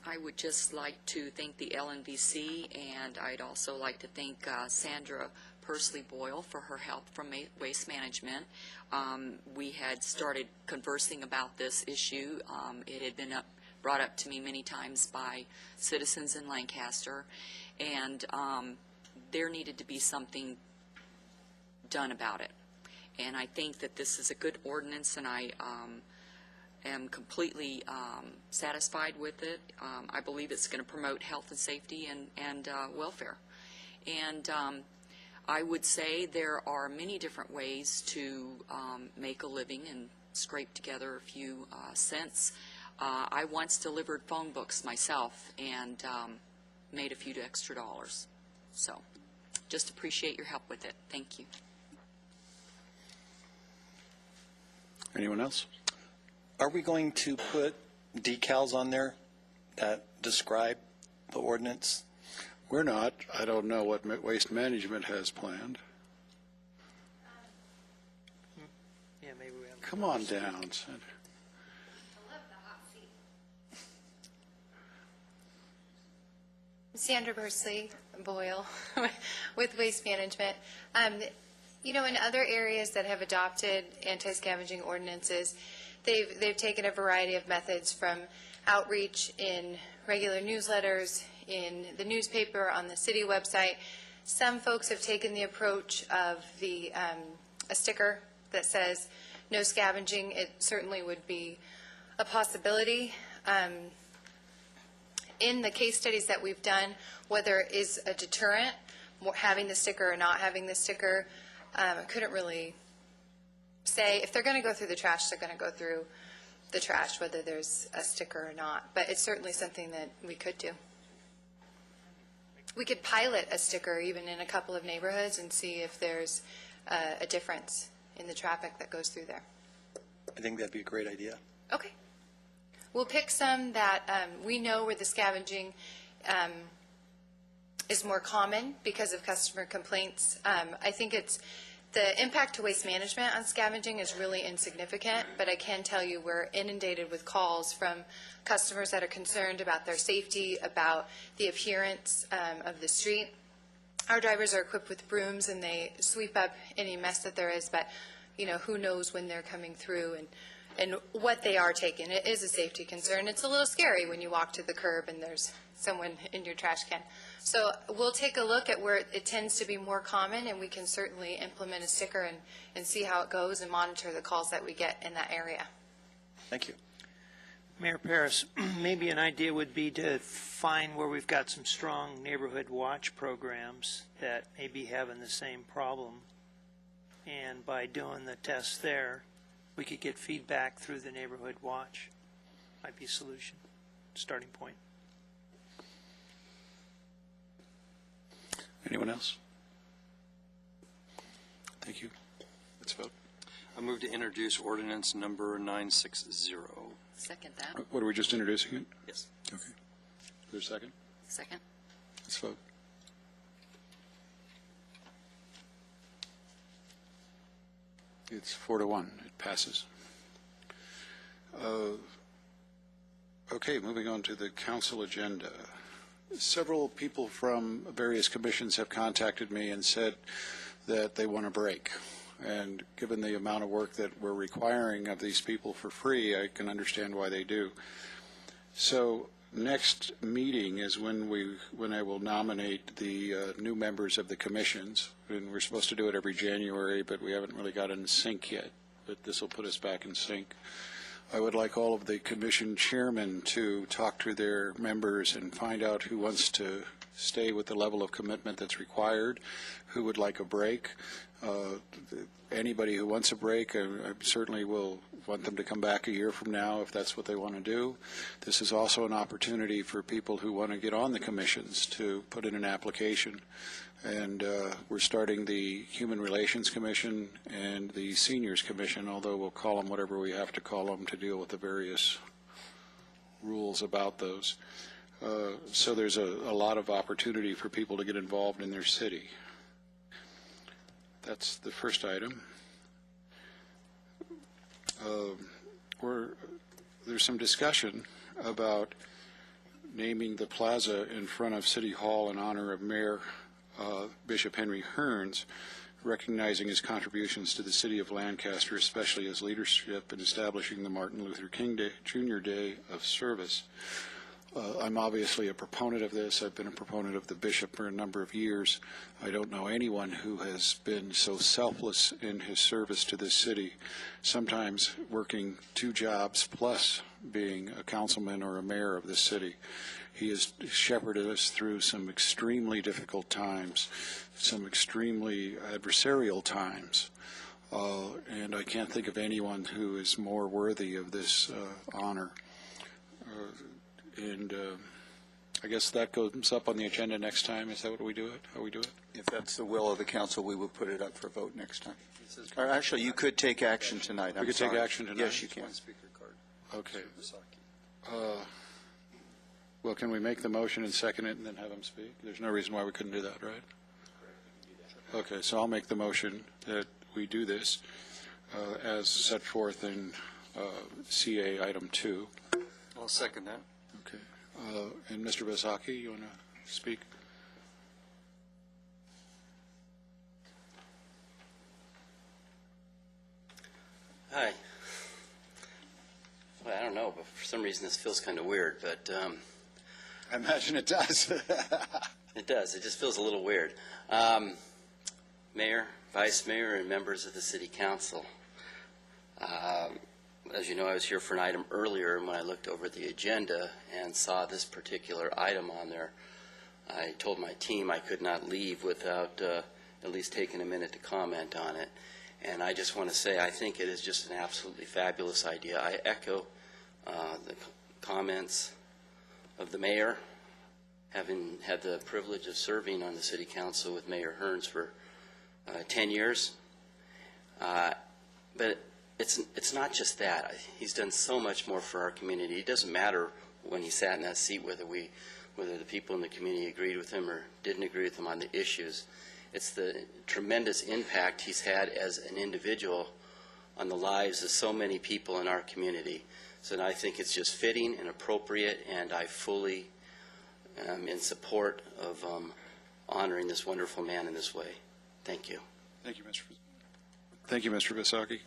I would just like to thank the LNVC, and I'd also like to thank Sandra Pursley Boyle for her help from Waste Management. We had started conversing about this issue. It had been brought up to me many times by citizens in Lancaster, and there needed to be something done about it. And I think that this is a good ordinance, and I am completely satisfied with it. I believe it's going to promote health and safety and welfare. And I would say there are many different ways to make a living and scrape together a few cents. I once delivered phone books myself and made a few extra dollars. So just appreciate your help with it. Thank you. Anyone else? Are we going to put decals on there that describe the ordinance? We're not. I don't know what Waste Management has planned. Yeah, maybe we have. Come on down, Sandra. Sandra Pursley Boyle with Waste Management. You know, in other areas that have adopted anti-scavenging ordinances, they've taken a variety of methods from outreach in regular newsletters, in the newspaper, on the city website. Some folks have taken the approach of a sticker that says no scavenging. It certainly would be a possibility. In the case studies that we've done, whether it is a deterrent, having the sticker or not having the sticker, I couldn't really say. If they're going to go through the trash, they're going to go through the trash, whether there's a sticker or not. But it's certainly something that we could do. We could pilot a sticker even in a couple of neighborhoods and see if there's a difference in the traffic that goes through there. I think that'd be a great idea. Okay. We'll pick some that we know where the scavenging is more common because of customer complaints. I think the impact to Waste Management on scavenging is really insignificant, but I can tell you we're inundated with calls from customers that are concerned about their safety, about the appearance of the street. Our drivers are equipped with brooms and they sweep up any mess that there is, but you know, who knows when they're coming through and what they are taking. It is a safety concern. It's a little scary when you walk to the curb and there's someone in your trash can. So we'll take a look at where it tends to be more common, and we can certainly implement a sticker and see how it goes and monitor the calls that we get in that area. Thank you. Mayor Paris, maybe an idea would be to find where we've got some strong neighborhood watch programs that may be having the same problem. And by doing the tests there, we could get feedback through the neighborhood watch. Might be a solution, starting point. Anyone else? Thank you. Let's vote. I move to introduce ordinance number 960. Second that. What, are we just introducing it? Yes. Okay. Is there a second? Second. Let's vote. It's 4-1. It passes. Okay, moving on to the council agenda. Several people from various commissions have contacted me and said that they want a break. And given the amount of work that we're requiring of these people for free, I can understand why they do. So next meeting is when I will nominate the new members of the commissions. And we're supposed to do it every January, but we haven't really got in sync yet. But this will put us back in sync. I would like all of the commission chairmen to talk to their members and find out who wants to stay with the level of commitment that's required, who would like a break. Anybody who wants a break, I certainly will want them to come back a year from now if that's what they want to do. This is also an opportunity for people who want to get on the commissions to put in an application. And we're starting the Human Relations Commission and the Seniors Commission, although we'll call them whatever we have to call them to deal with the various rules about those. So there's a lot of opportunity for people to get involved in their city. That's the first item. There's some discussion about naming the plaza in front of City Hall in honor of Mayor Bishop Henry Hearns, recognizing his contributions to the city of Lancaster, especially his leadership in establishing the Martin Luther King Jr. Day of Service. I'm obviously a proponent of this. I've been a proponent of the bishop for a number of years. I don't know anyone who has been so selfless in his service to this city, sometimes working 2 jobs plus being a councilman or a mayor of this city. He has shepherded us through some extremely difficult times, some extremely adversarial times, and I can't think of anyone who is more worthy of this honor. And I guess that goes up on the agenda next time. Is that what we do it? How we do it? If that's the will of the council, we will put it up for vote next time. Or actually, you could take action tonight. We could take action tonight? Yes, you can. Okay. Well, can we make the motion and second it and then have him speak? There's no reason why we couldn't do that, right? Okay, so I'll make the motion that we do this as set forth in CA item 2. I'll second that. Okay. And Mr. Basaki, you want to speak? Hi. Well, I don't know, but for some reason this feels kind of weird, but I imagine it does. It does. It just feels a little weird. Mayor, Vice Mayor, and members of the City Council. As you know, I was here for an item earlier, and when I looked over the agenda and saw this particular item on there, I told my team I could not leave without at least taking a minute to comment on it. And I just want to say I think it is just an absolutely fabulous idea. I echo the comments of the mayor, having had the privilege of serving on the City Council with Mayor Hearns for 10 years. But it's not just that. He's done so much more for our community. It doesn't matter when he sat in that seat whether the people in the community agreed with him or didn't agree with him on the issues. It's the tremendous impact he's had as an individual on the lives of so many people in our community. So I think it's just fitting and appropriate, and I fully am in support of honoring this wonderful man in this way. Thank you. Thank you, Mr. Basaki.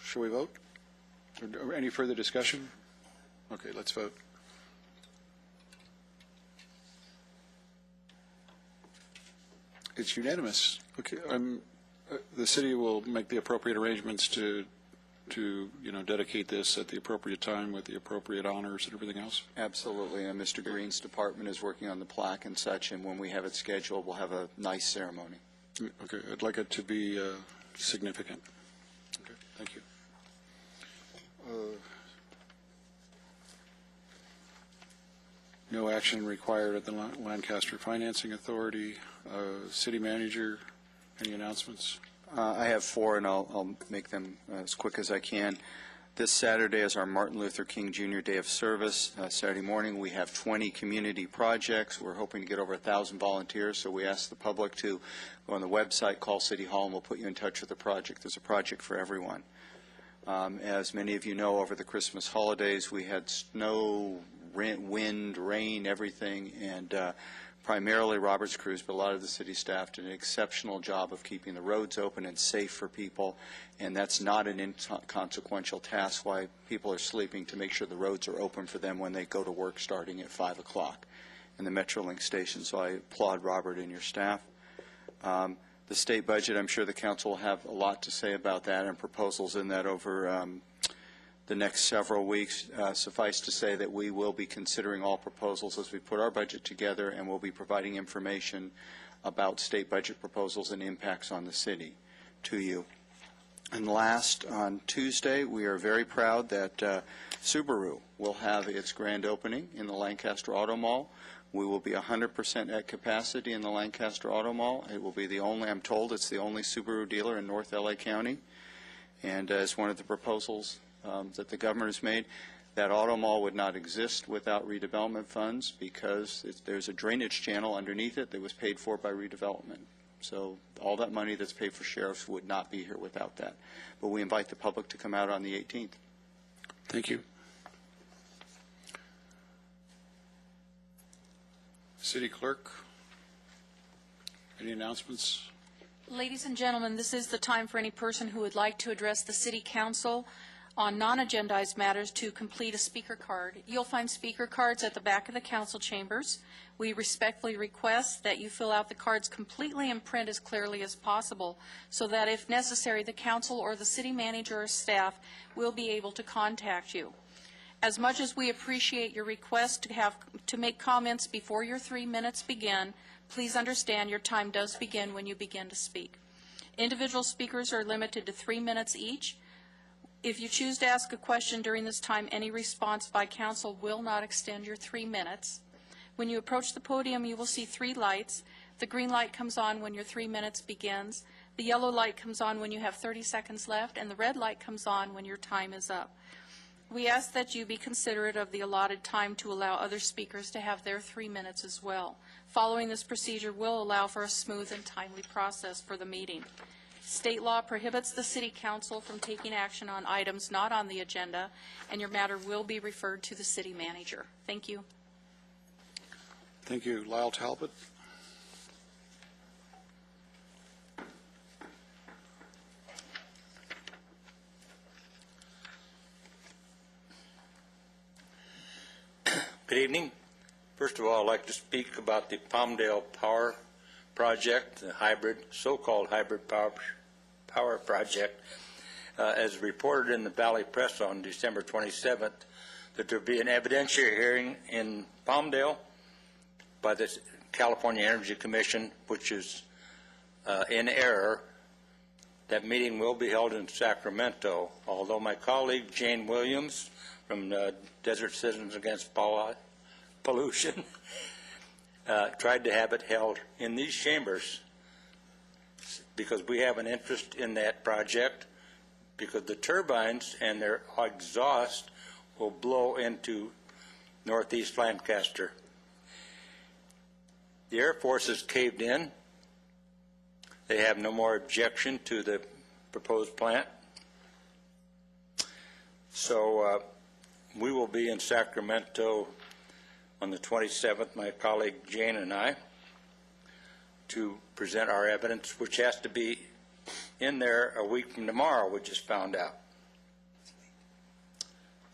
Shall we vote? Or any further discussion? Okay, let's vote. It's unanimous. Okay, the city will make the appropriate arrangements to dedicate this at the appropriate time with the appropriate honors and everything else. Absolutely, and Mr. Green's department is working on the plaque and such, and when we have it scheduled, we'll have a nice ceremony. Okay, I'd like it to be significant. Okay, thank you. No action required at the Lancaster Financing Authority. City Manager, any announcements? I have 4, and I'll make them as quick as I can. This Saturday is our Martin Luther King Jr. Day of Service. Saturday morning, we have 20 community projects. We're hoping to get over 1,000 volunteers, so we ask the public to go on the website, call City Hall, and we'll put you in touch with the project. There's a project for everyone. As many of you know, over the Christmas holidays, we had snow, wind, rain, everything, and primarily Robert's crews, but a lot of the city staff did an exceptional job of keeping the roads open and safe for people, and that's not an inconsequential task why people are sleeping, to make sure the roads are open for them when they go to work starting at 5 o'clock in the Metrolink station. So I applaud Robert and your staff. The state budget, I'm sure the council will have a lot to say about that and proposals in that over the next several weeks. Suffice to say that we will be considering all proposals as we put our budget together, and we'll be providing information about state budget proposals and impacts on the city to you. And last, on Tuesday, we are very proud that Subaru will have its grand opening in the Lancaster Auto Mall. We will be 100% at capacity in the Lancaster Auto Mall. It will be the only, I'm told, it's the only Subaru dealer in North LA County. And as one of the proposals that the government has made, that auto mall would not exist without redevelopment funds, because there's a drainage channel underneath it that was paid for by redevelopment. So all that money that's paid for sheriffs would not be here without that. But we invite the public to come out on the 18th. Thank you. City Clerk, any announcements? Ladies and gentlemen, this is the time for any person who would like to address the City Council on non-agendized matters to complete a speaker card. You'll find speaker cards at the back of the council chambers. We respectfully request that you fill out the cards completely and print as clearly as possible, so that if necessary, the council or the city manager or staff will be able to contact you. As much as we appreciate your request to make comments before your 3 minutes begin, please understand your time does begin when you begin to speak. Individual speakers are limited to 3 minutes each. If you choose to ask a question during this time, any response by council will not extend your 3 minutes. When you approach the podium, you will see 3 lights. The green light comes on when your 3 minutes begins. The yellow light comes on when you have 30 seconds left, and the red light comes on when your time is up. We ask that you be considerate of the allotted time to allow other speakers to have their 3 minutes as well. Following this procedure will allow for a smooth and timely process for the meeting. State law prohibits the City Council from taking action on items not on the agenda, and your matter will be referred to the City Manager. Thank you. Thank you. Lyle Talbot. Good evening. First of all, I'd like to speak about the Palmdale Power Project, the so-called hybrid power project. As reported in the Valley Press on December 27th, that there will be an evidentiary hearing in Palmdale by the California Energy Commission, which is in error. That meeting will be held in Sacramento, although my colleague Jane Williams from Desert Citizens Against Pollution tried to have it held in these chambers, because we have an interest in that project, because the turbines and their exhaust will blow into northeast Lancaster. The Air Force has caved in. They have no more objection to the proposed plant. So we will be in Sacramento on the 27th, my colleague Jane and I, to present our evidence, which has to be in there a week from tomorrow, we just found out.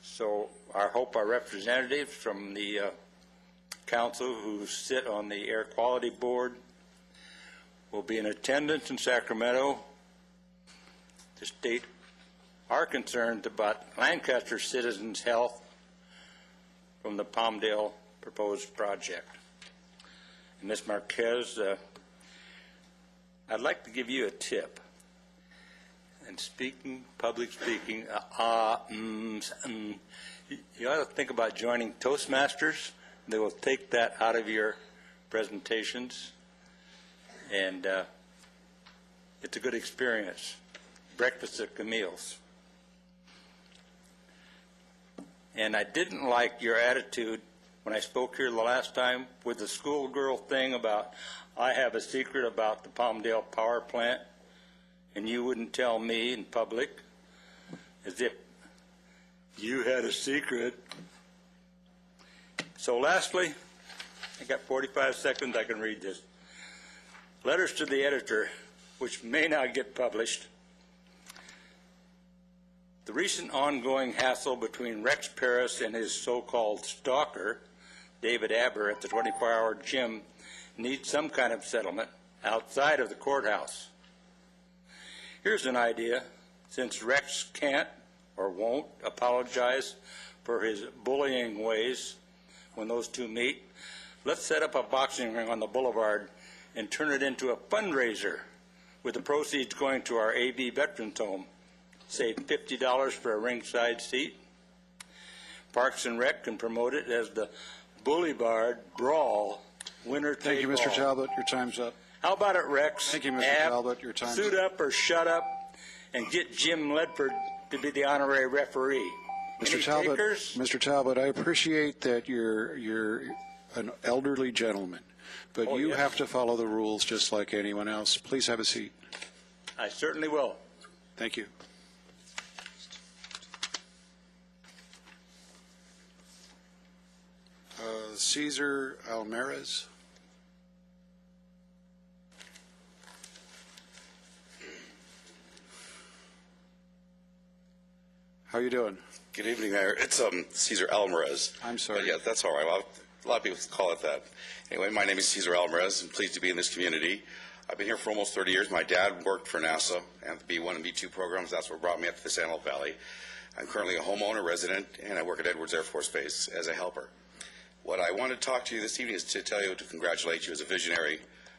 So I hope our representatives from the council who sit on the Air Quality Board will be in attendance in Sacramento to state our concerns about Lancaster citizens' health from the Palmdale proposed project. And Ms. Marquez, I'd like to give you a tip. And public speaking, you ought to think about joining Toastmasters. They will take that out of your presentations, and it's a good experience. Breakfast at Camille's. And I didn't like your attitude when I spoke here the last time with the schoolgirl thing about, I have a secret about the Palmdale Power Plant, and you wouldn't tell me in public, as if you had a secret. So lastly, I got 45 seconds, I can read this. Letters to the editor, which may not get published. The recent ongoing hassle between Rex Paris and his so-called stalker, David Aber, at the 24-hour gym needs some kind of settlement outside of the courthouse. Here's an idea. Since Rex can't or won't apologize for his bullying ways when those two meet, let's set up a boxing ring on the boulevard and turn it into a fundraiser with the proceeds going to our AB Veterans Home. Save $50 for a ringside seat. Parks and Rec can promote it as the Boulevard Brawl winner take all. Thank you, Mr. Talbot. Your time's up. How about it, Rex? Thank you, Mr. Talbot. Your time's Suit up or shut up and get Jim Ledford to be the honorary referee. Any takers? Mr. Talbot, I appreciate that you're an elderly gentleman, but you yes. have to follow the rules just like anyone else. Please have a seat. I certainly will. Thank you. Cesar Almaraz. How are you doing? Good evening, Mayor. It's Cesar Almaraz. I'm sorry. Yeah, that's all right. Well, a lot of people call it that. Anyway, my name is Cesar Almaraz. I'm pleased to be in this community. I've been here for almost 30 years. My dad worked for NASA and the B-1 and B-2 programs. That's what brought me up to the Antelope Valley. I'm currently a homeowner, resident, and I work at Edwards Air Force Base as a helper. What I want to talk to you this evening is to tell you, to congratulate you as a visionary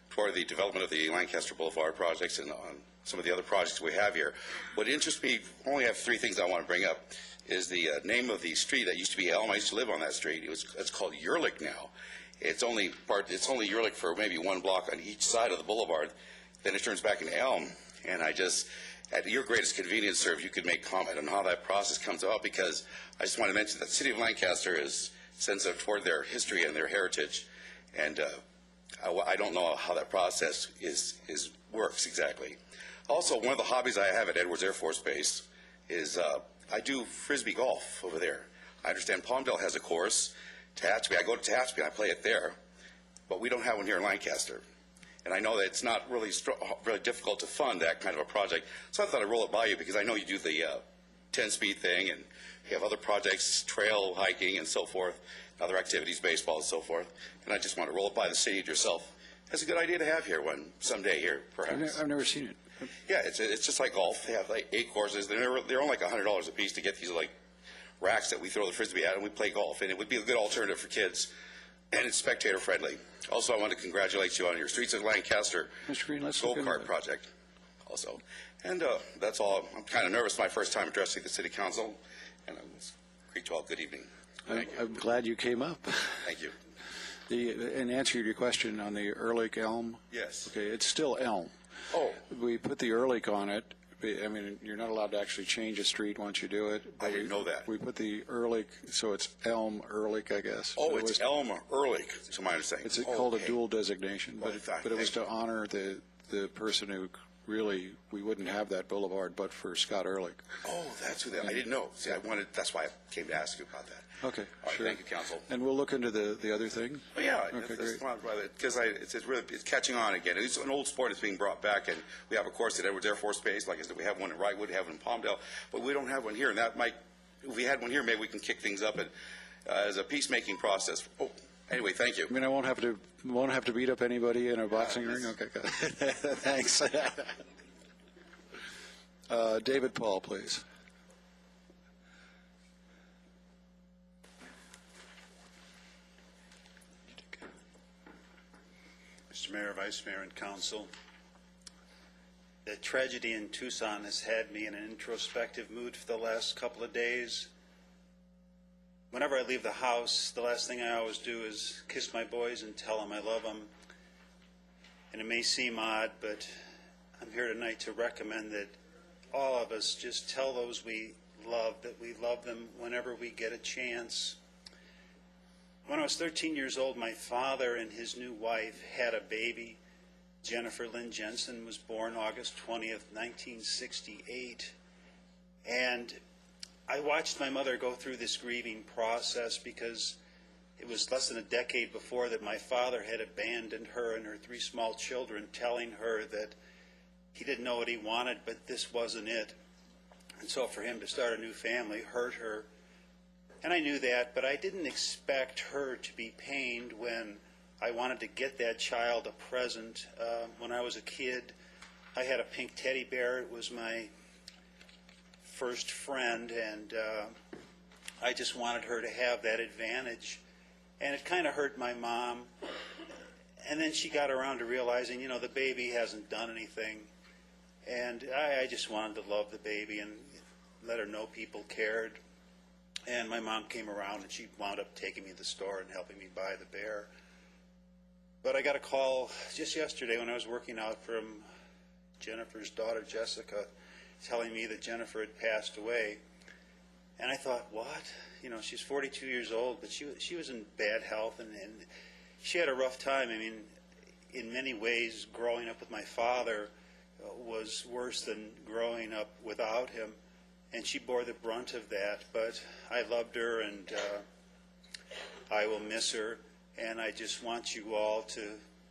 toward the development of the Lancaster Boulevard projects and on some of the other projects we have here. What interests me, I only have three things I want to bring up, is the name of the street that used to be Elm. I used to live on that street. It's called Ehrlich now. It's only Ehrlich for maybe one block on each side of the boulevard. Then it turns back into Elm. And I just, at your greatest convenience, sir, if you could make comment on how that process comes about, because I just want to mention that the city of Lancaster is sensitive toward their history and their heritage. And I don't know how that process works exactly. Also, one of the hobbies I have at Edwards Air Force Base is I do Frisbee golf over there. I understand Palmdale has a course. Tehachapi, I go to Tehachapi and I play it there, but we don't have one here in Lancaster. And I know that it's not really difficult to fund that kind of a project, so I thought I'd roll it by you because I know you do the 10-speed thing and you have other projects, trail hiking and so forth, other activities, baseball and so forth, and I just want to roll it by the city and yourself. It's a good idea to have here someday here, perhaps. I've never seen it. Yeah, it's just like golf. They have like 8 courses. They're only like $100 a piece to get these like racks that we throw the Frisbee at, and we play golf. And it would be a good alternative for kids, and it's spectator friendly. Also, I want to congratulate you on your Streets of Lancaster go-kart project. Also, and that's all. I'm kind of nervous. My first time addressing the City Council, and it's great to all. Good evening. I'm glad you came up. Thank you. In answer to your question on the Ehrlich Elm. Yes. Okay, it's still Elm. Oh. We put the Ehrlich on it. I mean, you're not allowed to actually change a street once you do it. I didn't know that. We put the Ehrlich, so it's Elm Ehrlich, I guess. Oh, it's Elm Ehrlich, to my understanding. It's called a dual designation, but it was to honor the person who really, we wouldn't have that boulevard but for Scott Ehrlich. Oh, that's who that. I didn't know. See, that's why I came to ask you about that. Okay, all right, sure. Thank you, Council. And we'll look into the other thing. Oh, yeah, okay, that's because it's catching on again. It's an old sport that's being brought back, and we have a course at Edwards Air Force Base. Like I said, we have one in Wrightwood, we have one in Palmdale, but we don't have one here. And that might, if we had one here, maybe we can kick things up as a peacemaking process. Oh, anyway, thank you. I mean, I won't have to beat up anybody in a boxing ring. Okay, good. Thanks. David Paul, please. Mr. Mayor, Vice Mayor, and Council, the tragedy in Tucson has had me in an introspective mood for the last couple of days. Whenever I leave the house, the last thing I always do is kiss my boys and tell them I love them. And it may seem odd, but I'm here tonight to recommend that all of us just tell those we love, that we love them whenever we get a chance. When I was 13 years old, my father and his new wife had a baby. Jennifer Lynn Jensen was born August 20th, 1968. And I watched my mother go through this grieving process because it was less than a decade before that my father had abandoned her and her 3 small children, telling her that he didn't know what he wanted, but this wasn't it. And so for him to start a new family hurt her. And I knew that, but I didn't expect her to be pained when I wanted to get that child a present. When I was a kid, I had a pink teddy bear. It was my first friend, and I just wanted her to have that advantage. And it kind of hurt my mom. And then she got around to realizing, you know, the baby hasn't done anything. And I just wanted to love the baby and let her know people cared. And my mom came around, and she wound up taking me to the store and helping me buy the bear. But I got a call just yesterday when I was working out from Jennifer's daughter, Jessica, telling me that Jennifer had passed away. And I thought, what? You know, she's 42 years old, but she was in bad health, and she had a rough time. I mean, in many ways, growing up with my father was worse than growing up without him, and she bore the brunt of that. But I loved her, and I will miss her, and I just want you all to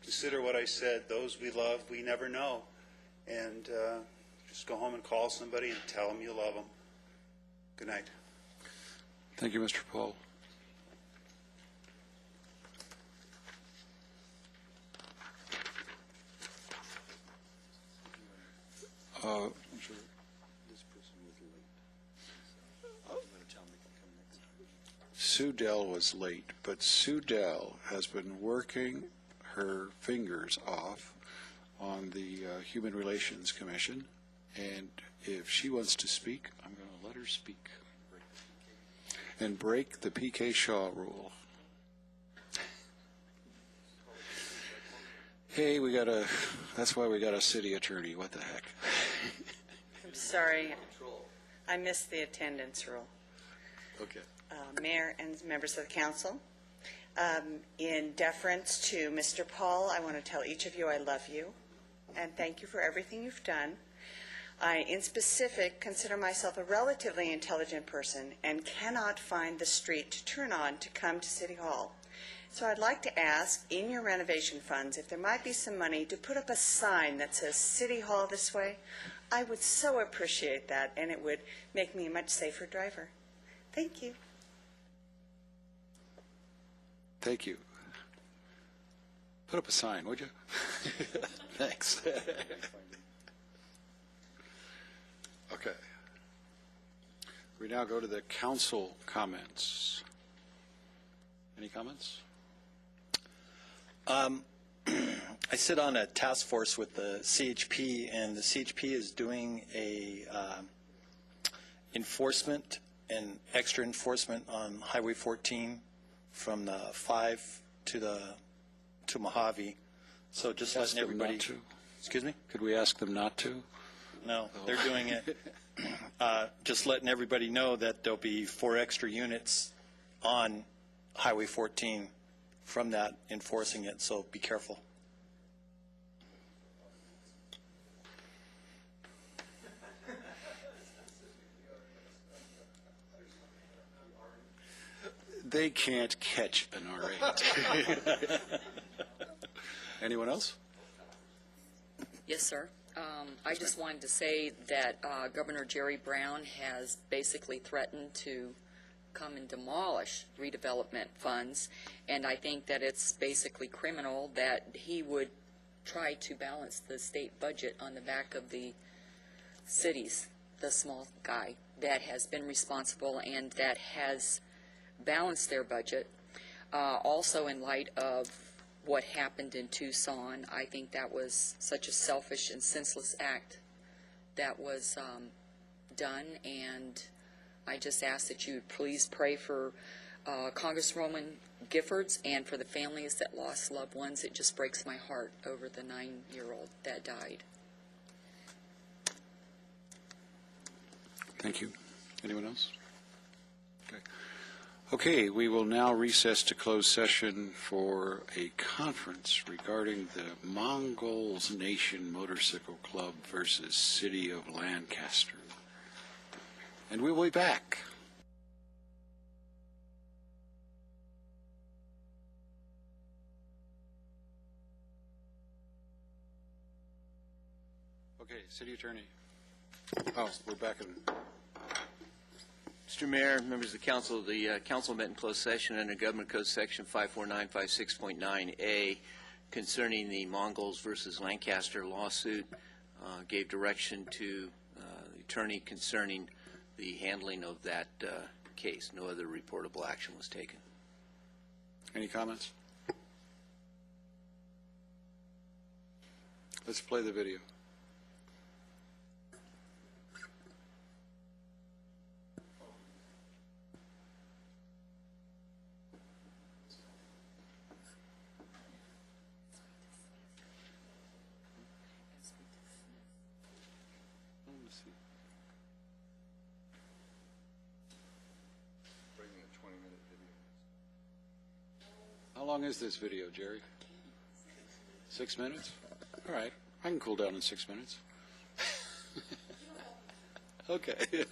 consider what I said. Those we love, we never know. And just go home and call somebody and tell them you love them. Good night. Thank you, Mr. Paul. Sue Dell was late, but Sue Dell has been working her fingers off on the Human Relations Commission, and if she wants to speak, I'm going to let her speak. And break the P.K. Shaw rule. Hey, that's why we got a city attorney. What the heck? I'm sorry. I missed the attendance rule. Okay. Mayor and members of the council, in deference to Mr. Paul, I want to tell each of you I love you and thank you for everything you've done. I, in specific, consider myself a relatively intelligent person and cannot find the street to turn on to come to City Hall. So I'd like to ask, in your renovation funds, if there might be some money to put up a sign that says City Hall this way. I would so appreciate that, and it would make me a much safer driver. Thank you. Thank you. Put up a sign, would you? Thanks. Okay. We now go to the council comments. Any comments? I sit on a task force with the CHP, and the CHP is doing a enforcement and extra enforcement on Highway 14 from the 5 to Mojave. So just letting everybody. Not to. Excuse me? Could we ask them not to? No, they're doing it. Just letting everybody know that there'll be 4 extra units on Highway 14 from that enforcing it, so be careful. They can't catch an R8. Anyone else? Yes, sir. I just wanted to say that Governor Jerry Brown has basically threatened to come and demolish redevelopment funds, and I think that it's basically criminal that he would try to balance the state budget on the back of the cities, the small guy that has been responsible and that has balanced their budget. Also, in light of what happened in Tucson, I think that was such a selfish and senseless act that was done, and I just ask that you please pray for Congresswoman Giffords and for the families that lost loved ones. It just breaks my heart over the 9-year-old that died. Thank you. Anyone else? Okay. Okay, we will now recess to close session for a conference regarding the Mongols Nation Motorcycle Club versus City of Lancaster. And we will be back. Okay, City Attorney. Oh, we're back in. Mr. Mayor, members of the council met in closed session under Government Code Section 54956.9A concerning the Mongols versus Lancaster lawsuit, gave direction to the attorney concerning the handling of that case. No other reportable action was taken. Any comments? Let's play the video. How long is this video, Jerry? 6 minutes? All right. I can cool down in 6 minutes. Okay.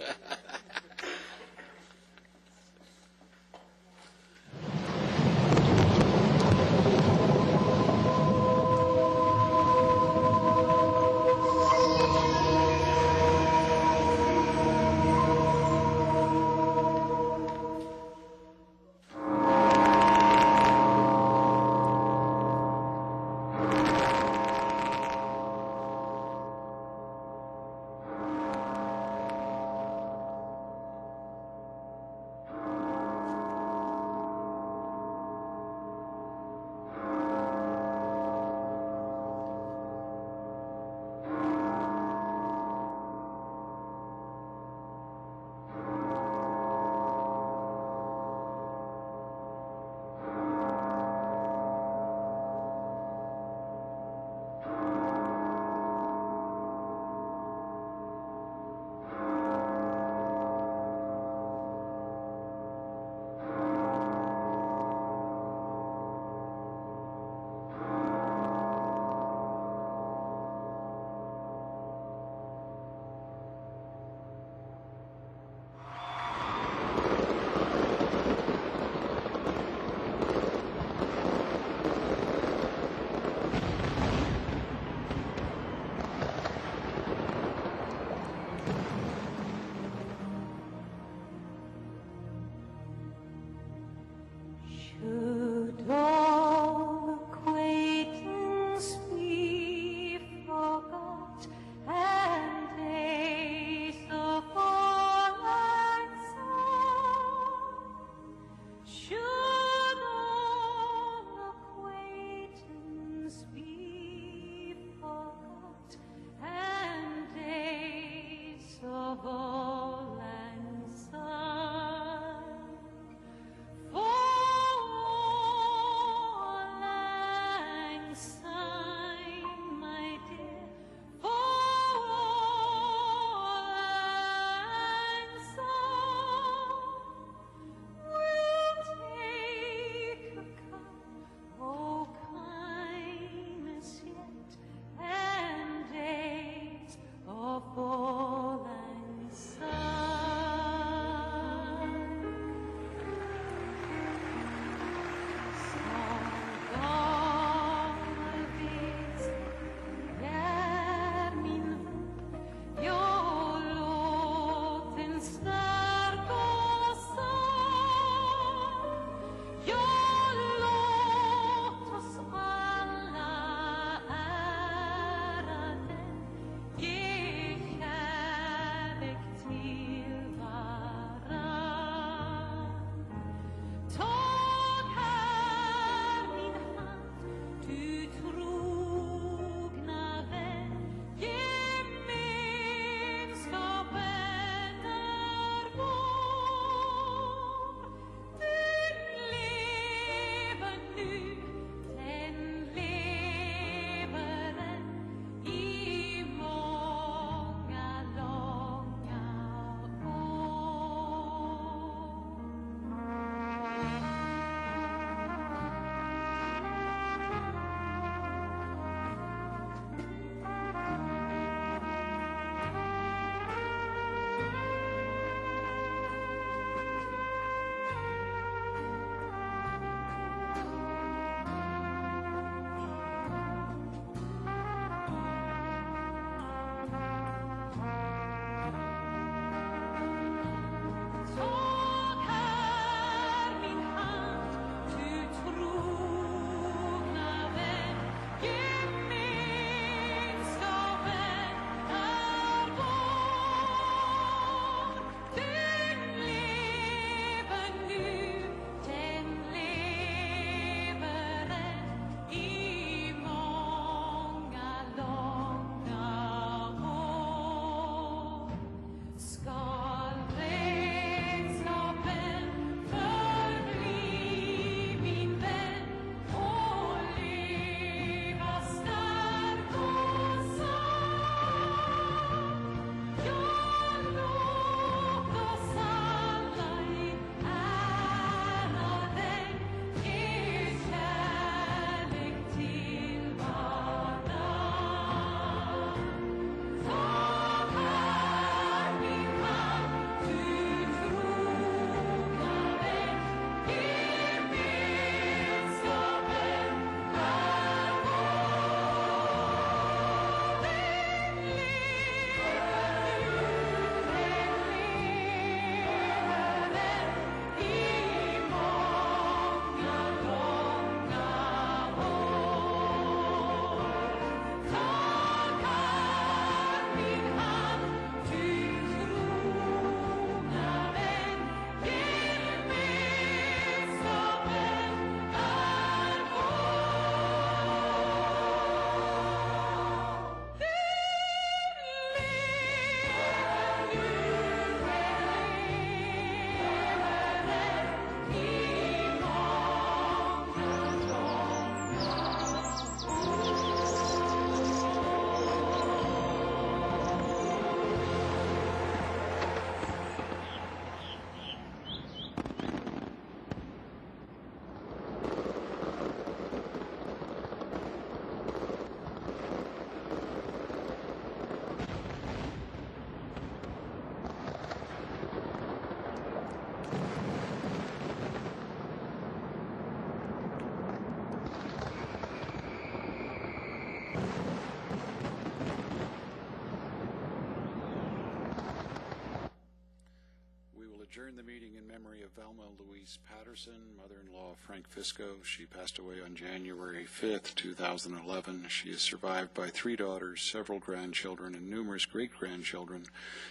Velma Louise Patterson, mother-in-law of Frank Fisco. She passed away on January 5th, 2011. She is survived by 3 daughters, several grandchildren, and numerous great-grandchildren.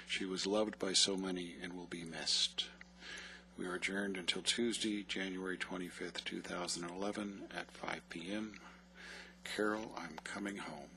She was loved by so many and will be missed. We are adjourned until Tuesday, January 25th, 2011 at 5 p.m. Carol, I'm coming home.